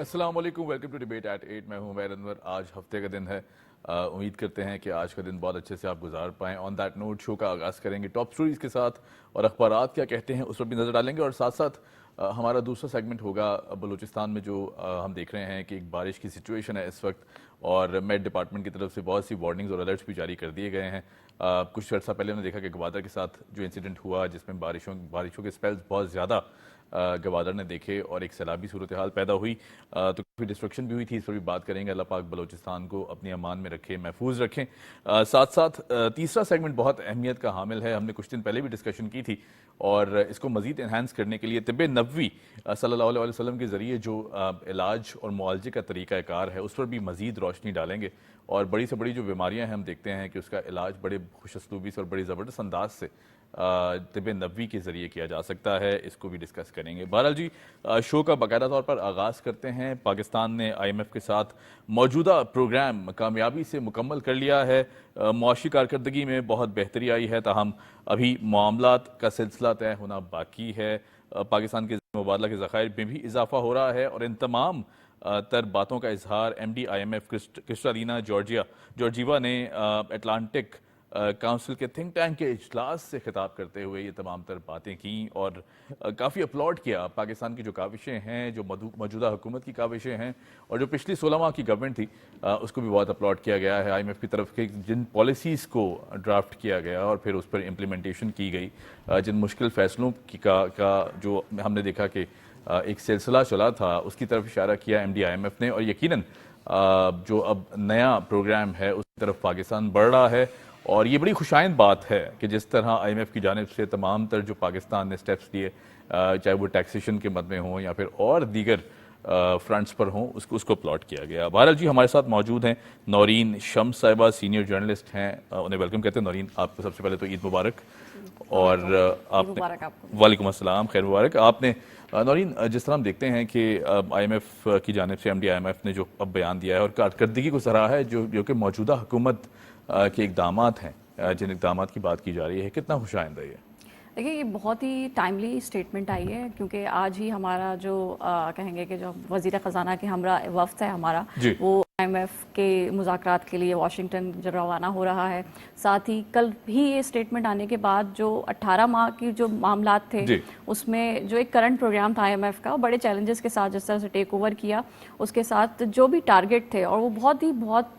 السلام علیکم، welcome to debate at 8. میں ہوں عمیر انور. آج ہفتے کا دن ہے. امید کرتے ہیں کہ آج کا دن بہت اچھے سے آپ گزار پائیں. آن دیٹ نوٹ شو کا آغاز کریں گے ٹاپ سٹوریز کے ساتھ اور اخبارات کیا کہتے ہیں اس پر بھی نظر ڈالیں گے. اور ساتھ ساتھ ہمارا دوسرا سیگمنٹ ہوگا بلوچستان میں جو ہم دیکھ رہے ہیں کہ ایک بارش کی سچویشن ہے اس وقت، اور میٹ ڈپارٹمنٹ کی طرف سے بہت سی وارننگز اور الرٹس بھی جاری کر دیے گئے ہیں. کچھ عرصہ پہلے ہم نے دیکھا کہ گوادر کے ساتھ جو انسیڈنٹ ہوا جس میں بارشوں کے سپیلز بہت زیادہ گوادر نے دیکھے اور ایک سیلابی صورتحال پیدا ہوئی، تو کافی ڈسٹرکشن بھی ہوئی تھی. اس پر بھی بات کریں گے. اللہ پاک بلوچستان کو اپنی امان میں رکھے، محفوظ رکھیں. ساتھ ساتھ تیسرا سیگمنٹ بہت اہمیت کا حامل ہے. ہم نے کچھ دن پہلے بھی ڈسکشن کی تھی اور اس کو مزید انہانس کرنے کے لیے طب نبوی صلی اللہ علیہ وسلم کے ذریعے جو علاج اور معالجے کا طریقہ کار ہے اس پر بھی مزید روشنی ڈالیں گے. اور بڑی سے بڑی جو بیماریاں ہیں ہم دیکھتے ہیں کہ اس کا علاج بڑے خوش اسلوبی سے اور بڑی زبردست انداز سے طب نبوی کے ذریعے کیا جا سکتا ہے. اس کو بھی ڈسکس کریں گے. بہرحال جی، شو کا باقاعدہ طور پر آغاز کرتے ہیں. پاکستان نے آئی ایم ایف کے ساتھ موجودہ پروگرام کامیابی سے مکمل کر لیا ہے. معاشی کارکردگی میں بہت بہتری آئی ہے، تاہم ابھی معاملات کا سلسلہ طے ہونا باقی ہے. پاکستان کے مبادلہ کے ذخائر میں بھی اضافہ ہو رہا ہے اور ان تمام تر باتوں کا اظہار M D I am F Kristalina Georgieva نے اٹلانٹک کاؤنسل کے تھنک ٹینک کے اجلاس سے خطاب کرتے ہوئے یہ تمام تر باتیں کیں اور کافی اپلوڈ کیا پاکستان کی جو کاوشیں ہیں، جو موجودہ حکومت کی کاوشیں ہیں اور جو پچھلی 16 ماہ کی گورنمنٹ تھی اس کو بھی بہت اپلوڈ کیا گیا ہے. آئی ایم ایف کی طرف کے جن پالیسیز کو ڈرافٹ کیا گیا اور پھر اس پر امپلیمنٹیشن کی گئی، جن مشکل فیصلوں کا جو ہم نے دیکھا کہ ایک سلسلہ چلا تھا، اس کی طرف اشارہ کیا ایم ڈی آئی ایم ایف نے. اور یقیناً جو اب نیا پروگرام ہے اس کی طرف پاکستان بڑھ رہا ہے. اور یہ بڑی خوشائند بات ہے کہ جس طرح آئی ایم ایف کی جانب سے تمام تر جو پاکستان نے سٹیپس لیے، چاہے وہ ٹیکسیشن کے مد میں ہوں یا پھر اور دیگر فرنٹس پر ہوں، اس کو پلاٹ کیا گیا. بہرحال جی، ہمارے ساتھ موجود ہیں نورین شمس صاحبہ، سینئر جرنلسٹ ہیں. انہیں ویلکم کہتے ہیں. نورین، آپ کو سب سے پہلے تو عید مبارک. اور آپ نے وعلیکم السلام، خیر مبارک. آپ نے نورین، جس طرح ہم دیکھتے ہیں کہ آئی ایم ایف کی جانب سے ایم ڈی آئی ایم ایف نے جو اب بیان دیا ہے اور کارکردگی کو سراہا ہے جو کہ موجودہ حکومت کے اقدامات ہیں، جن اقدامات کی بات کی جا رہی ہے، کتنا خوش آئند ہے یہ؟ دیکھیے، یہ بہت ہی ٹائملی اسٹیٹمنٹ آئی ہے کیونکہ آج ہی ہمارا جو کہیں گے کہ جو وزیر خزانہ کے ہمراہ وفد ہے ہمارا، وہ آئی ایم ایف کے مذاکرات کے لیے واشنگٹن جب روانہ ہو رہا ہے. ساتھ ہی کل بھی یہ اسٹیٹمنٹ آنے کے بعد جو 18 ماہ کی جو معاملات تھے اس میں جو ایک کرنٹ پروگرام تھا آئی ایم ایف کا، بڑے چیلنجز کے ساتھ جس طرح سے ٹیک اوور کیا، اس کے ساتھ جو بھی ٹارگٹ تھے، اور وہ بہت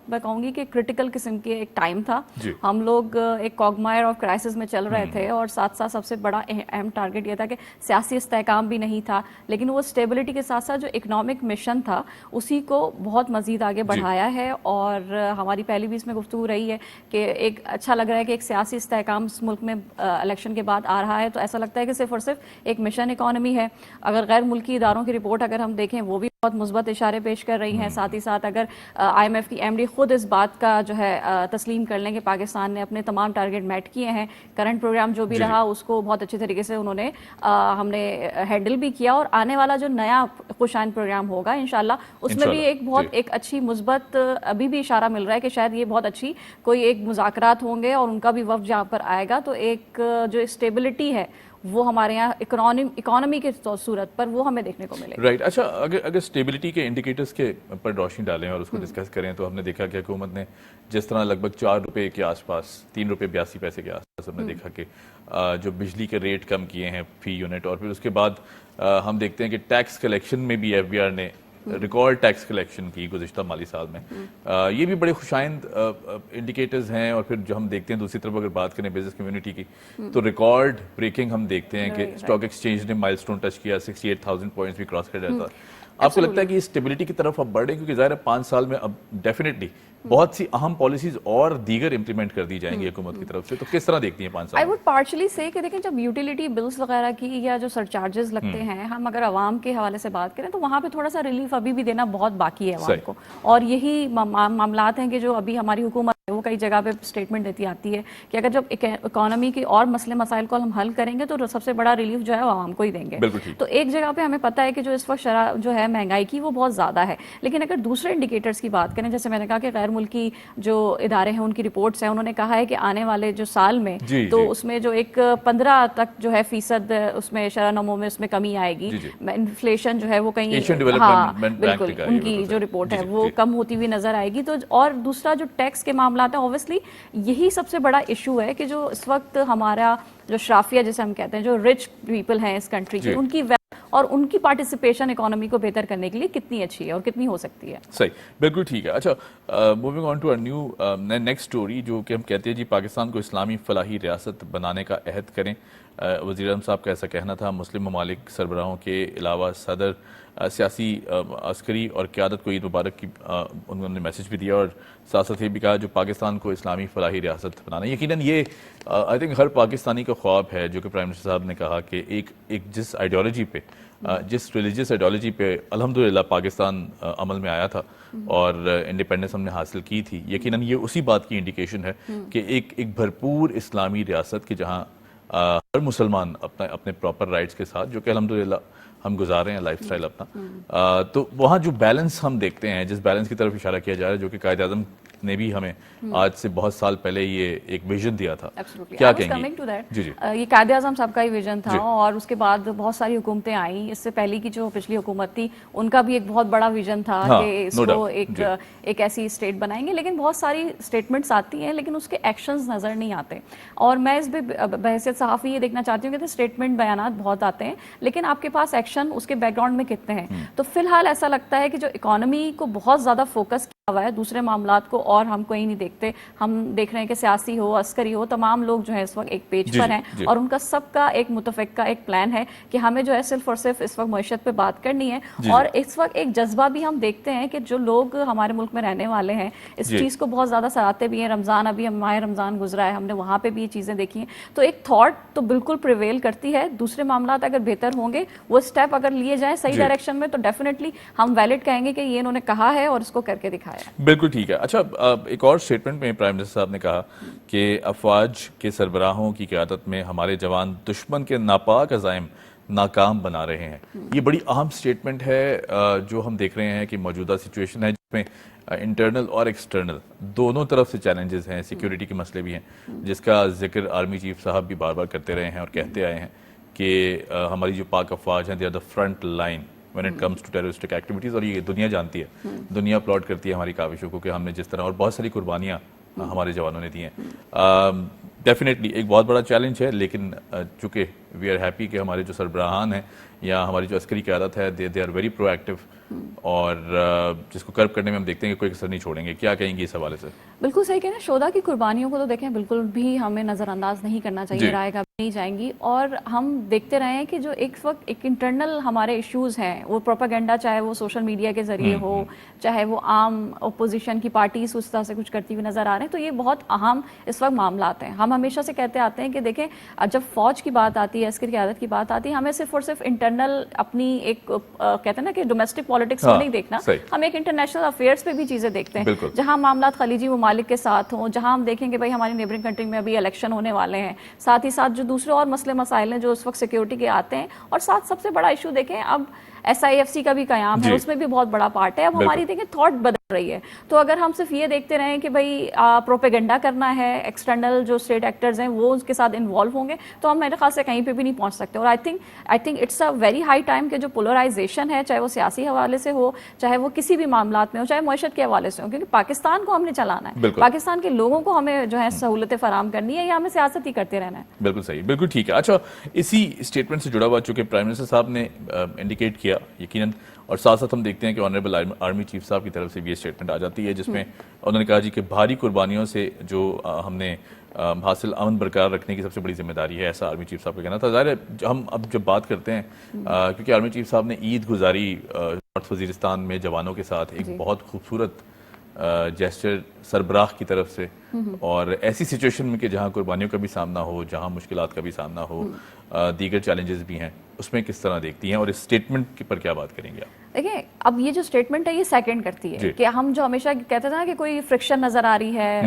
میں کہوں گی کہ کرٹیکل قسم کے ایک ٹائم تھا. ہم لوگ ایک کوگمائر آف کرائسس میں چل رہے تھے اور ساتھ ساتھ سب سے بڑا اہم ٹارگٹ یہ تھا کہ سیاسی استحکام بھی نہیں تھا، لیکن وہ اسٹیبلٹی کے ساتھ ساتھ جو اکنامک مشن تھا اسی کو بہت مزید آگے بڑھایا ہے. اور ہماری پہلی بھی اس میں گفتگو رہی ہے کہ ایک اچھا لگ رہا ہے کہ ایک سیاسی استحکام اس ملک میں الیکشن کے بعد آ رہا ہے، تو ایسا لگتا ہے کہ صرف اور صرف ایک مشن اکانومی ہے. اگر غیر ملکی اداروں کی رپورٹ اگر ہم دیکھیں وہ بھی بہت مثبت اشارے پیش کر رہی ہیں. ساتھ ہی ساتھ اگر آئی ایم ایف کی ایم ڈی خود اس بات کا جو ہے تسلیم کر لیں کہ پاکستان نے اپنے تمام ٹارگٹ میٹ کیے ہیں، کرنٹ پروگرام جو بھی رہا اس کو بہت اچھے طریقے سے انہوں نے ہم نے ہینڈل بھی کیا، اور آنے والا جو نیا خوشائند پروگرام ہوگا انشاءاللہ اس میں بھی ایک بہت ایک اچھی مثبت ابھی بھی اشارہ مل رہا ہے کہ شاید یہ بہت اچھی کوئی ایک مذاکرات ہوں گے اور ان کا بھی وفد جہاں پر آئے گا تو ایک جو اسٹیبلٹی ہے وہ ہمارے یہاں اکانومی کے صورت پر وہ ہمیں دیکھنے کو ملے. رائٹ. اچھا، اگر اسٹیبلٹی کے انڈیکیٹرز کے پر روشنی ڈالیں اور اس کو ڈسکس کریں تو ہم نے دیکھا کہ حکومت نے جس طرح لگ بھگ 4 روپے کے آس پاس، 3 روپے 82 پیسے کے آس پاس ہم نے دیکھا کہ جو بجلی کے ریٹ کم کیے ہیں فی یونٹ، اور پھر اس کے بعد ہم دیکھتے ہیں کہ ٹیکس کلیکشن میں بھی ایف بی آر نے ریکارڈ ٹیکس کلیکشن کی گزشتہ مالی سال میں. یہ بھی بڑے خوشائند انڈیکیٹرز ہیں. اور پھر جو ہم دیکھتے ہیں دوسری طرف اگر بات کریں بزنس کمیونٹی کی تو ریکارڈ بریکنگ ہم دیکھتے ہیں کہ اسٹاک ایکسچینج نے مائل سٹون ٹچ کیا، 68,000 پوائنٹس بھی کراس کر جاتا. آپ کو لگتا ہے کہ اس اسٹیبلٹی کی طرف اب بڑھ رہے ہیں کیونکہ ظاہر ہے 5 سال میں اب ڈیفینیٹلی بہت سی اہم پالیسیز اور دیگر امپلیمنٹ کر دی جائیں گی حکومت کی طرف سے، تو کس طرح دیکھتی ہیں 5 سال؟ آئی ووڈ پارشلی سے کہ دیکھیں جب یوٹیلیٹی بلز وغیرہ کی یا جو سرچارجز لگتے ہیں، ہم اگر عوام کے حوالے سے بات کریں تو وہاں پہ تھوڑا سا ریلیف ابھی بھی دینا بہت باقی ہے عوام کو. اور یہی معاملات ہیں کہ جو ابھی ہماری حکومت وہ کئی جگہ پہ اسٹیٹمنٹ دیتی آتی ہے کہ اگر جب اکانومی کی اور مسئلے مسائل کو ہم حل کریں گے تو سب سے بڑا ریلیف جو ہے وہ عوام کو ہی دیں گے. تو ایک جگہ پہ ہمیں پتہ ہے کہ جو اس وقت شرح جو ہے مہنگائی کی وہ بہت زیادہ ہے, لیکن اگر دوسرے انڈیکیٹرز کی بات کریں, جیسے میں نے کہا کہ غیر ملکی جو ادارے ہیں ان کی رپورٹس ہیں, انہوں نے کہا ہے کہ آنے والے جو سال میں تو اس میں جو ایک 15 تک جو ہے فیصد اس میں شرح نمو میں اس میں کمی آئے گی. انفلیشن جو ہے وہ کہیں, ہاں بالکل, ان کی جو رپورٹ ہے وہ کم ہوتی ہوئی نظر آئے گی. تو اور دوسرا جو ٹیکس کے معاملات ہیں, اوبویسلی یہی سب سے بڑا ایشو ہے کہ جو اس وقت ہمارا جو شرافیہ جسے ہم کہتے ہیں, جو رچ پیپل ہیں اس کنٹری کی, ان کی اور ان کی پارٹیسپیشن اکانومی کو بہتر کرنے کے لیے کتنی اچھی ہے اور کتنی ہو سکتی ہے. صحیح, بالکل ٹھیک ہے. اچھا, moving on to a new next story, جو کہ ہم کہتے ہیں جی پاکستان کو اسلامی فلاحی ریاست بنانے کا عہد کریں. وزیر اعظم صاحب کا ایسا کہنا تھا. مسلم ممالک سربراہوں کے علاوہ صدر, سیاسی, عسکری اور قیادت کو عید مبارک کی انہوں نے میسج بھی دیا, اور ساتھ ساتھ یہ بھی کہا جو پاکستان کو اسلامی فلاحی ریاست بنانا. یقیناً یہ آئی تھنک ہر پاکستانی کا خواب ہے, جو کہ پرائم منسٹر صاحب نے کہا کہ ایک جس آئیڈیالوجی پہ, جس ریلیجیس آئیڈیالوجی پہ الحمدللہ پاکستان عمل میں آیا تھا اور انڈیپینڈنس ہم نے حاصل کی تھی, یقیناً یہ اسی بات کی انڈیکیشن ہے کہ ایک بھرپور اسلامی ریاست کی جہاں ہر مسلمان اپنے پراپر رائٹس کے ساتھ, جو کہ الحمدللہ ہم گزار رہے ہیں لائف سٹائل اپنا, تو وہاں جو بیلنس ہم دیکھتے ہیں, جس بیلنس کی طرف اشارہ کیا جا رہا ہے, جو کہ قائد اعظم نے بھی ہمیں آج سے بہت سال پہلے یہ ایک ویژن دیا تھا. کیا کہیں گے؟ جی, یہ قائد اعظم صاحب کا ہی ویژن تھا, اور اس کے بعد بہت ساری حکومتیں آئیں. اس سے پہلے کی جو پچھلی حکومت تھی ان کا بھی ایک بہت بڑا ویژن تھا کہ اس کو ایک ایسی اسٹیٹ بنائیں گے, لیکن بہت ساری اسٹیٹمنٹس آتی ہیں لیکن اس کے ایکشنز نظر نہیں آتے. اور میں اس بحیثیت صحافی یہ دیکھنا چاہتی ہوں کہ اسٹیٹمنٹ بیانات بہت آتے ہیں, لیکن آپ کے پاس ایکشن اس کے بیک گراؤنڈ میں کتنے ہیں. تو فی الحال ایسا لگتا ہے کہ جو اکانومی کو بہت زیادہ فوکس کیا ہوا ہے, دوسرے معاملات کو اور ہم کوئی نہیں دیکھتے. ہم دیکھ رہے ہیں کہ سیاسی ہو, عسکری ہو, تمام لوگ جو ہے اس وقت ایک پیج پر ہیں, اور ان کا سب کا ایک متفقہ ایک پلان ہے کہ ہمیں جو ہے صرف اور صرف اس وقت معیشت پہ بات کرنی ہے. اور اس وقت ایک جذبہ بھی ہم دیکھتے ہیں کہ جو لوگ ہمارے ملک میں رہنے والے ہیں اس چیز کو بہت زیادہ سراہتے بھی ہیں. رمضان, ابھی ماہ رمضان گزرا ہے, ہم نے وہاں پہ بھی یہ چیزیں دیکھی ہیں. تو ایک تھاٹ تو بالکل پریویل کرتی ہے. دوسرے معاملات اگر بہتر ہوں گے, وہ اسٹیپ اگر لیے جائیں صحیح ڈائریکشن میں, تو ڈیفینیٹلی ہم ویلڈ کہیں گے کہ یہ انہوں نے کہا ہے اور اس کو کر کے دکھایا. بالکل ٹھیک ہے. اچھا, ایک اور اسٹیٹمنٹ میں پرائم منسٹر صاحب نے کہا کہ افواج کے سربراہوں کی قیادت میں ہمارے جوان دشمن کے ناپاک عزائم ناکام بنا رہے ہیں. یہ بڑی اہم اسٹیٹمنٹ ہے جو ہم دیکھ رہے ہیں کہ موجودہ سچویشن ہے جس میں انٹرنل اور ایکسٹرنل دونوں طرف سے چیلنجز ہیں, سیکیورٹی کے مسئلے بھی ہیں, جس کا ذکر آرمی چیف صاحب بھی بار بار کرتے رہے ہیں اور کہتے آئے ہیں کہ ہماری جو پاک افواج ہیں, they are the front line when it comes to terroristic activities. اور یہ دنیا جانتی ہے, دنیا اپلاڈ کرتی ہے ہماری کاوشوں کو کہ ہم نے جس طرح, اور بہت ساری قربانیاں ہمارے جوانوں نے دی ہیں. ڈیفینیٹلی ایک بہت بڑا چیلنج ہے, لیکن چونکہ وی آر ہیپی کہ ہمارے جو سربراہان ہیں یا ہماری جو عسکری قیادت ہے, they are very proactive, اور جس کو کرب کرنے میں ہم دیکھتے ہیں کہ کوئی اثر نہیں چھوڑیں گے. کیا کہیں گے اس حوالے سے؟ بالکل صحیح کہنا. شہداء کی قربانیوں کو تو دیکھیں بالکل بھی ہمیں نظر انداز نہیں کرنا چاہیے, رائے گاہ نہیں جائیں گی. اور ہم دیکھتے رہے ہیں کہ جو ایک وقت ایک انٹرنل ہمارے ایشوز ہیں, وہ پروپیگنڈا چاہے وہ سوشل میڈیا کے ذریعے ہو, چاہے وہ عام اپوزیشن کی پارٹیز اس طرح سے کچھ کرتی ہوئی نظر آ رہے ہیں, تو یہ بہت اہم اس وقت معاملات ہیں. ہم ہمیشہ سے کہتے آتے ہیں کہ دیکھیں جب فوج کی بات آتی ہے, عسکری قیادت کی بات آتی ہے, ہمیں صرف اور صرف انٹرنل اپنی ایک کہتے ہیں نا کہ ڈومیسٹک پالیٹکس کو نہیں دیکھنا, ہم ایک انٹرنیشنل افیئرس پہ بھی چیزیں دیکھتے ہیں, جہاں معاملات خلیجی ممالک کے ساتھ ہوں, جہاں ہم دیکھیں کہ بھائی ہماری نیبرنگ کنٹری میں ابھی الیکشن ہونے والے ہیں, ساتھ ہی ساتھ جو دوسرے اور مسئلے مسائل ہیں جو اس وقت سیکیورٹی کے آتے ہیں, اور ساتھ سب سے بڑا ایشو دیکھیں اب SIFC کا بھی قیام ہے, اس میں بھی بہت بڑا پارٹ ہے. اب ہماری دیکھیں تھاٹ بدل رہی ہے. تو اگر ہم صرف یہ دیکھتے رہیں کہ بھائی پروپیگنڈا کرنا ہے, ایکسٹرنل جو اسٹیٹ ایکٹرز ہیں وہ اس کے ساتھ انوالو ہوں گے, تو ہم میرے خیال سے کہیں پہ بھی نہیں پہنچ سکتے. اور I think it's a very high time کہ جو پولرائزیشن ہے, چاہے وہ سیاسی حوالے سے ہو, چاہے وہ کسی بھی معاملات میں ہو, چاہے معیشت کے حوالے سے ہو, کیونکہ پاکستان کو ہم نے چلانا ہے, پاکستان کے لوگوں کو ہمیں جو ہے سہولتیں فراہم کرنی ہے, یا ہمیں سیاست ہی کرتے رہنا ہے. بالکل صحیح, بالکل ٹھیک ہے. اچھا, اسی اسٹیٹمنٹ سے جڑا ہوا چونکہ پرائم منسٹر صاحب نے انڈیکیٹ کیا یقیناً, اور ساتھ ساتھ ہم دیکھتے ہیں کہ آنریبل آرمی چیف صاحب کی طرف سے بھی یہ اسٹیٹمنٹ آ جاتی ہے, جس میں انہوں نے کہا جی کہ بھاری قربانیوں سے جو ہم نے حاصل امن برقرار رکھنے کی سب سے بڑی ذمہ داری ہے, ایسا آرمی چیف صاحب کا کہنا تھا. ظاہر ہے ہم اب جب بات کرتے ہیں, کیونکہ آرمی چیف صاحب نے عید گزاری نارتھ وزیرستان میں جوانوں کے ساتھ, ایک بہت خوبصورت جیسچر سربراہ کی طرف سے, اور ایسی سچویشن میں کہ جہاں قربانیوں کا بھی سامنا ہو, جہاں مشکلات کا بھی سامنا ہو, دیگر چیلنجز بھی ہیں, اس میں کس طرح دیکھتی ہیں اور اس اسٹیٹمنٹ پر کیا بات کریں گے آپ؟ دیکھیں اب یہ جو اسٹیٹمنٹ ہے یہ سیکنڈ کرتی ہے کہ ہم جو ہمیشہ کہتے تھے نا کہ کوئی فرکشن نظر آ رہی ہے،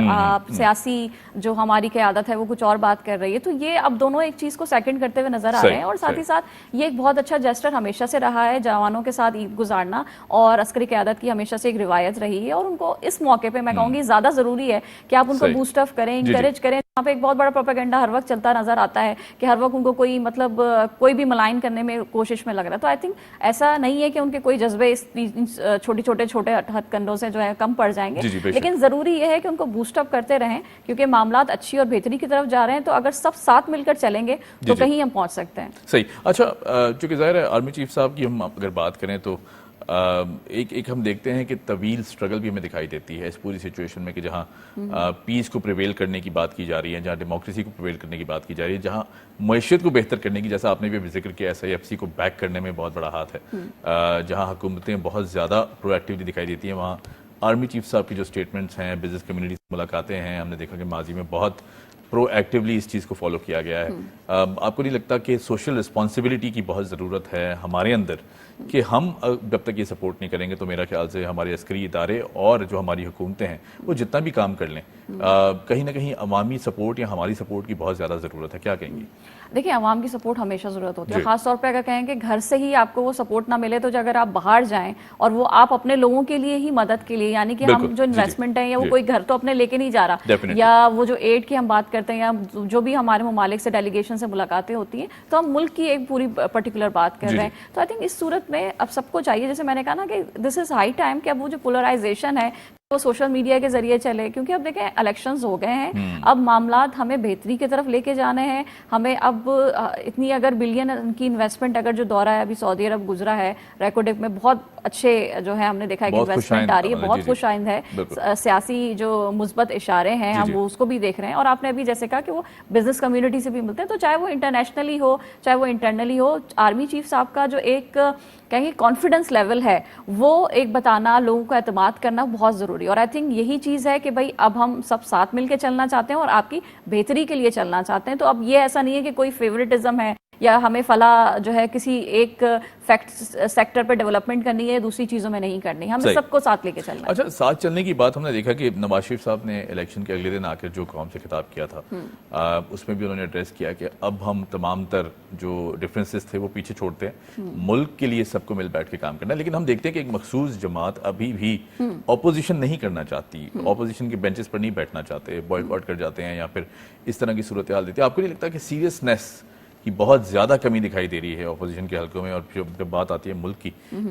سیاسی جو ہماری قیادت ہے وہ کچھ اور بات کر رہی ہے، تو یہ اب دونوں ایک چیز کو سیکنڈ کرتے ہوئے نظر آ رہے ہیں، اور ساتھ ہی ساتھ یہ ایک بہت اچھا جسٹر ہمیشہ سے رہا ہے جوانوں کے ساتھ عید گزارنا، اور عسکری قیادت کی ہمیشہ سے ایک روایت رہی ہے، اور ان کو اس موقع پہ میں کہوں گی زیادہ ضروری ہے کہ آپ ان کو بوسٹ اپ کریں، انکریج کریں۔ یہاں پہ ایک بہت بڑا پروپیگنڈا ہر وقت چلتا نظر آتا ہے کہ ہر وقت ان کو کوئی مطلب کوئی بھی ملائن کرنے میں کوشش میں لگ رہا ہے، تو آئی تھنک ایسا نہیں ہے کہ ان کے کوئی جذبے اس چھوٹے ہتھ کنڈوں سے جو ہے کم پڑ جائیں گے، لیکن ضروری یہ ہے کہ ان کو بوسٹ اپ کرتے رہیں، کیونکہ معاملات اچھی اور بہتری کی طرف جا رہے ہیں، تو اگر سب ساتھ مل کر چلیں گے تو کہیں ہم پہنچ سکتے ہیں۔ صحیح۔ اچھا، چونکہ ظاہر ہے آرمی چیف صاحب کی ہم اگر بات کریں تو ایک ہم دیکھتے ہیں کہ طویل سٹرگل بھی ہمیں دکھائی دیتی ہے اس پوری سچویشن میں، کہ جہاں پیس کو پریویل کرنے کی بات کی جا رہی ہے، جہاں ڈیموکریسی کو پریویل کرنے کی بات کی جا رہی ہے، جہاں معیشت کو بہتر کرنے کی، جیسا آپ نے بھی ذکر کیا SIFC کو بیک کرنے میں بہت بڑا ہاتھ ہے، جہاں حکومتیں بہت زیادہ پرو ایکٹیولی دکھائی دیتی ہیں، وہاں آرمی چیف صاحب کی جو سٹیٹمنٹس ہیں، بزنس کمیونٹی سے ملاقاتیں ہیں، ہم نے دیکھا کہ ماضی میں بہت پرو ایکٹیولی اس چیز کو فالو کیا گیا ہے۔ آپ کو نہیں لگتا کہ سوشل رسپانسبلٹی کی بہت ضرورت ہے ہمارے اندر، کہ ہم جب تک یہ سپورٹ نہیں کریں گے تو میرا خیال سے ہمارے عسکری ادارے اور جو ہماری حکومتیں ہیں وہ جتنا بھی کام کر لیں، کہیں نہ کہیں عوامی سپورٹ یا ہماری سپورٹ کی بہت زیادہ ضرورت ہے، کیا کہیں گی؟ دیکھیں عوام کی سپورٹ ہمیشہ ضرورت ہوتی ہے، خاص طور پہ اگر کہیں کہ گھر سے ہی آپ کو وہ سپورٹ نہ ملے، تو اگر آپ باہر جائیں اور وہ آپ اپنے لوگوں کے لیے ہی مدد کے لیے، یعنی کہ ہم جو انویسٹمنٹ ہے یا وہ کوئی گھر تو اپنے لے کے نہیں جا رہا، یا وہ جو ایڈ کی ہم بات کرتے ہیں، یا جو بھی ہمارے ممالک سے ڈیلیگیشن سے ملاقاتیں ہوتی ہیں، تو ہم ملک کی ایک پوری پرٹیکولر بات کر رہے ہیں، تو آئی تھنک اس صورت میں اب سب کو چاہیے، جیسے میں نے کہا نا کہ دس از ہائی ٹائم کہ اب وہ جو پولرائزیشن ہے وہ سوشل میڈیا کے ذریعے چلے، کیونکہ اب دیکھیں الیکشنز ہو گئے ہیں، اب معاملات ہمیں بہتری کی طرف لے کے جانے ہیں، ہمیں اب اتنی اگر بلین کی انویسٹمنٹ اگر جو دورہ ہے ابھی سعودی عرب گزرا ہے، ریکوڈک میں بہت اچھے جو ہے ہم نے دیکھا ہے کہ انویسٹمنٹ آ رہی ہے، بہت خوش آئند ہے، سیاسی جو مثبت اشارے ہیں ہم وہ اس کو بھی دیکھ رہے ہیں، اور آپ نے ابھی جیسے کہا کہ وہ بزنس کمیونٹی سے بھی ملتے ہیں، تو چاہے وہ انٹرنیشنلی ہو چاہے وہ انٹرنلی ہو، آرمی چیف صاحب کا جو ایک کہیں گے کانفیڈنس لیول ہے وہ ایک بتانا، لوگوں کا اعتماد کرنا بہت ضروری ہے، اور آئی تھنک یہی چیز ہے کہ بھائی اب ہم سب ساتھ مل کے چلنا چاہتے ہیں اور آپ کی بہتری کے لیے چلنا چاہتے ہیں، تو اب یہ ایسا نہیں ہے کہ کوئی فیوریٹزم ہے یا ہمیں فلاں جو ہے کسی ایک سیکٹر پہ ڈیولپمنٹ کرنی ہے، دوسری چیزوں میں نہیں کرنی، ہمیں سب کو ساتھ لے کے چلنا ہے۔ اچھا، ساتھ چلنے کی بات ہم نے دیکھا کہ نواز شریف صاحب نے الیکشن کے اگلے دن آ کر جو قوم سے خطاب کیا تھا، اس میں بھی انہوں نے ایڈریس کیا کہ اب ہم تمام تر جو ڈفرینسز تھے وہ پیچھے چھوڑتے ہیں، ملک کے لیے سب کو مل بیٹھ کے کام کرنا ہے، لیکن ہم دیکھتے ہیں کہ ایک مخصوص جماعت ابھی بھی اپوزیشن نہیں کرنا چاہتی، اپوزیشن کے بینچز پر نہیں بیٹھنا چاہتے، بوائکاٹ کر جاتے ہیں یا پھر اس طرح کی صورتحال دیتے ہیں۔ آپ کو نہیں لگتا کہ سیریسنیس کی بہت زیادہ کمی دکھائی دے رہی ہے اپوزیشن کے حلقوں میں، اور جب بات آتی ہے ملک کی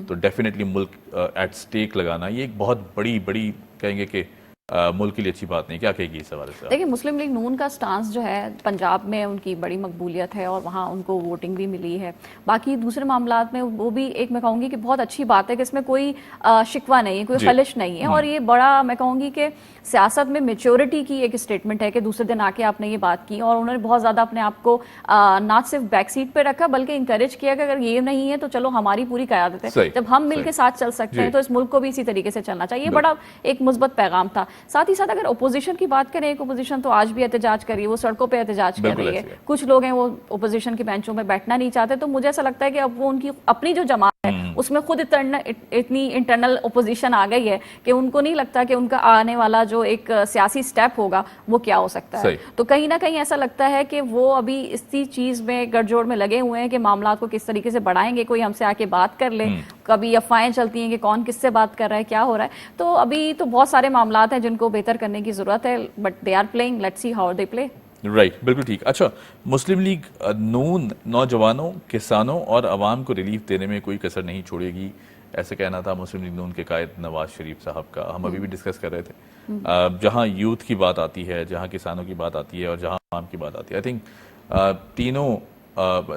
تو ڈیفینیٹلی ملک ایٹ سٹیک لگانا یہ ایک بہت بڑی کہیں گے کہ ملک کے لیے اچھی بات نہیں، کیا کہے گی اس حوالے سے؟ دیکھیں مسلم لیگ نون کا سٹانس جو ہے پنجاب میں ان کی بڑی مقبولیت ہے اور وہاں ان کو ووٹنگ بھی ملی ہے، باقی دوسرے معاملات میں وہ بھی ایک میں کہوں گی کہ بہت اچھی بات ہے کہ اس میں کوئی شکوہ نہیں ہے، کوئی خلش نہیں ہے، اور یہ بڑا میں کہوں گی کہ سیاست میں میچورٹی کی ایک اسٹیٹمنٹ ہے کہ دوسرے دن آ کے آپ نے یہ بات کی، اور انہوں نے بہت زیادہ اپنے آپ کو نہ صرف بیک سیٹ پہ رکھا بلکہ انکریج کیا کہ اگر یہ نہیں ہے تو چلو ہماری پوری قیادت ہے، جب ہم مل کے ساتھ چل سکتے ہیں تو اس ملک کو بھی اسی طریقے سے چلنا چاہیے، بڑا ایک مثبت پیغام تھا۔ ساتھ ہی ساتھ اگر اپوزیشن کی بات کریں، ایک اپوزیشن تو آج بھی احتجاج کر رہی ہے، وہ سڑکوں پہ احتجاج کر رہی ہے، کچھ لوگ ہیں وہ اپوزیشن کے بینچوں میں بیٹھنا نہیں چاہتے، تو مجھے ایسا لگتا ہے کہ اب وہ ان کی اپنی جو جماعت ہے اس میں خود اتنی انٹرنل اپوزیشن آ گئی ہے کہ ان کو نہیں لگتا کہ ان کا آنے والا جو ایک سیاسی سٹیپ ہوگا وہ کیا ہو سکتا ہے، تو کہیں نہ کہیں ایسا لگتا ہے کہ وہ ابھی اسی چیز میں گڑ جوڑ میں لگے ہوئے ہیں کہ معاملات کو کس طریقے سے بڑھائیں گے، کوئی ہم سے آ کے بات کر لے، کبھی افواہیں چلتی ہیں کہ کون کس سے بات کر رہا ہے، کیا ہو رہا ہے، تو ابھی تو بہت سارے معاملات ہیں جن کو بہتر کرنے کی ضرورت ہے، but they are playing, let's see how they play. Right, بالکل ٹھیک۔ اچھا، مسلم لیگ نون نوجوانوں، کسانوں اور عوام کو ریلیف دینے میں کوئی کسر نہیں چھوڑے گی، ایسے کہنا تھا مسلم لیگ نون کے قائد نواز شریف صاحب کا، ہم ابھی بھی ڈسکس کر رہے تھے، جہاں یوتھ کی بات آتی ہے، جہاں کسانوں کی بات آتی ہے اور جہاں عوام کی بات آتی ہے، آئی تھنک تینوں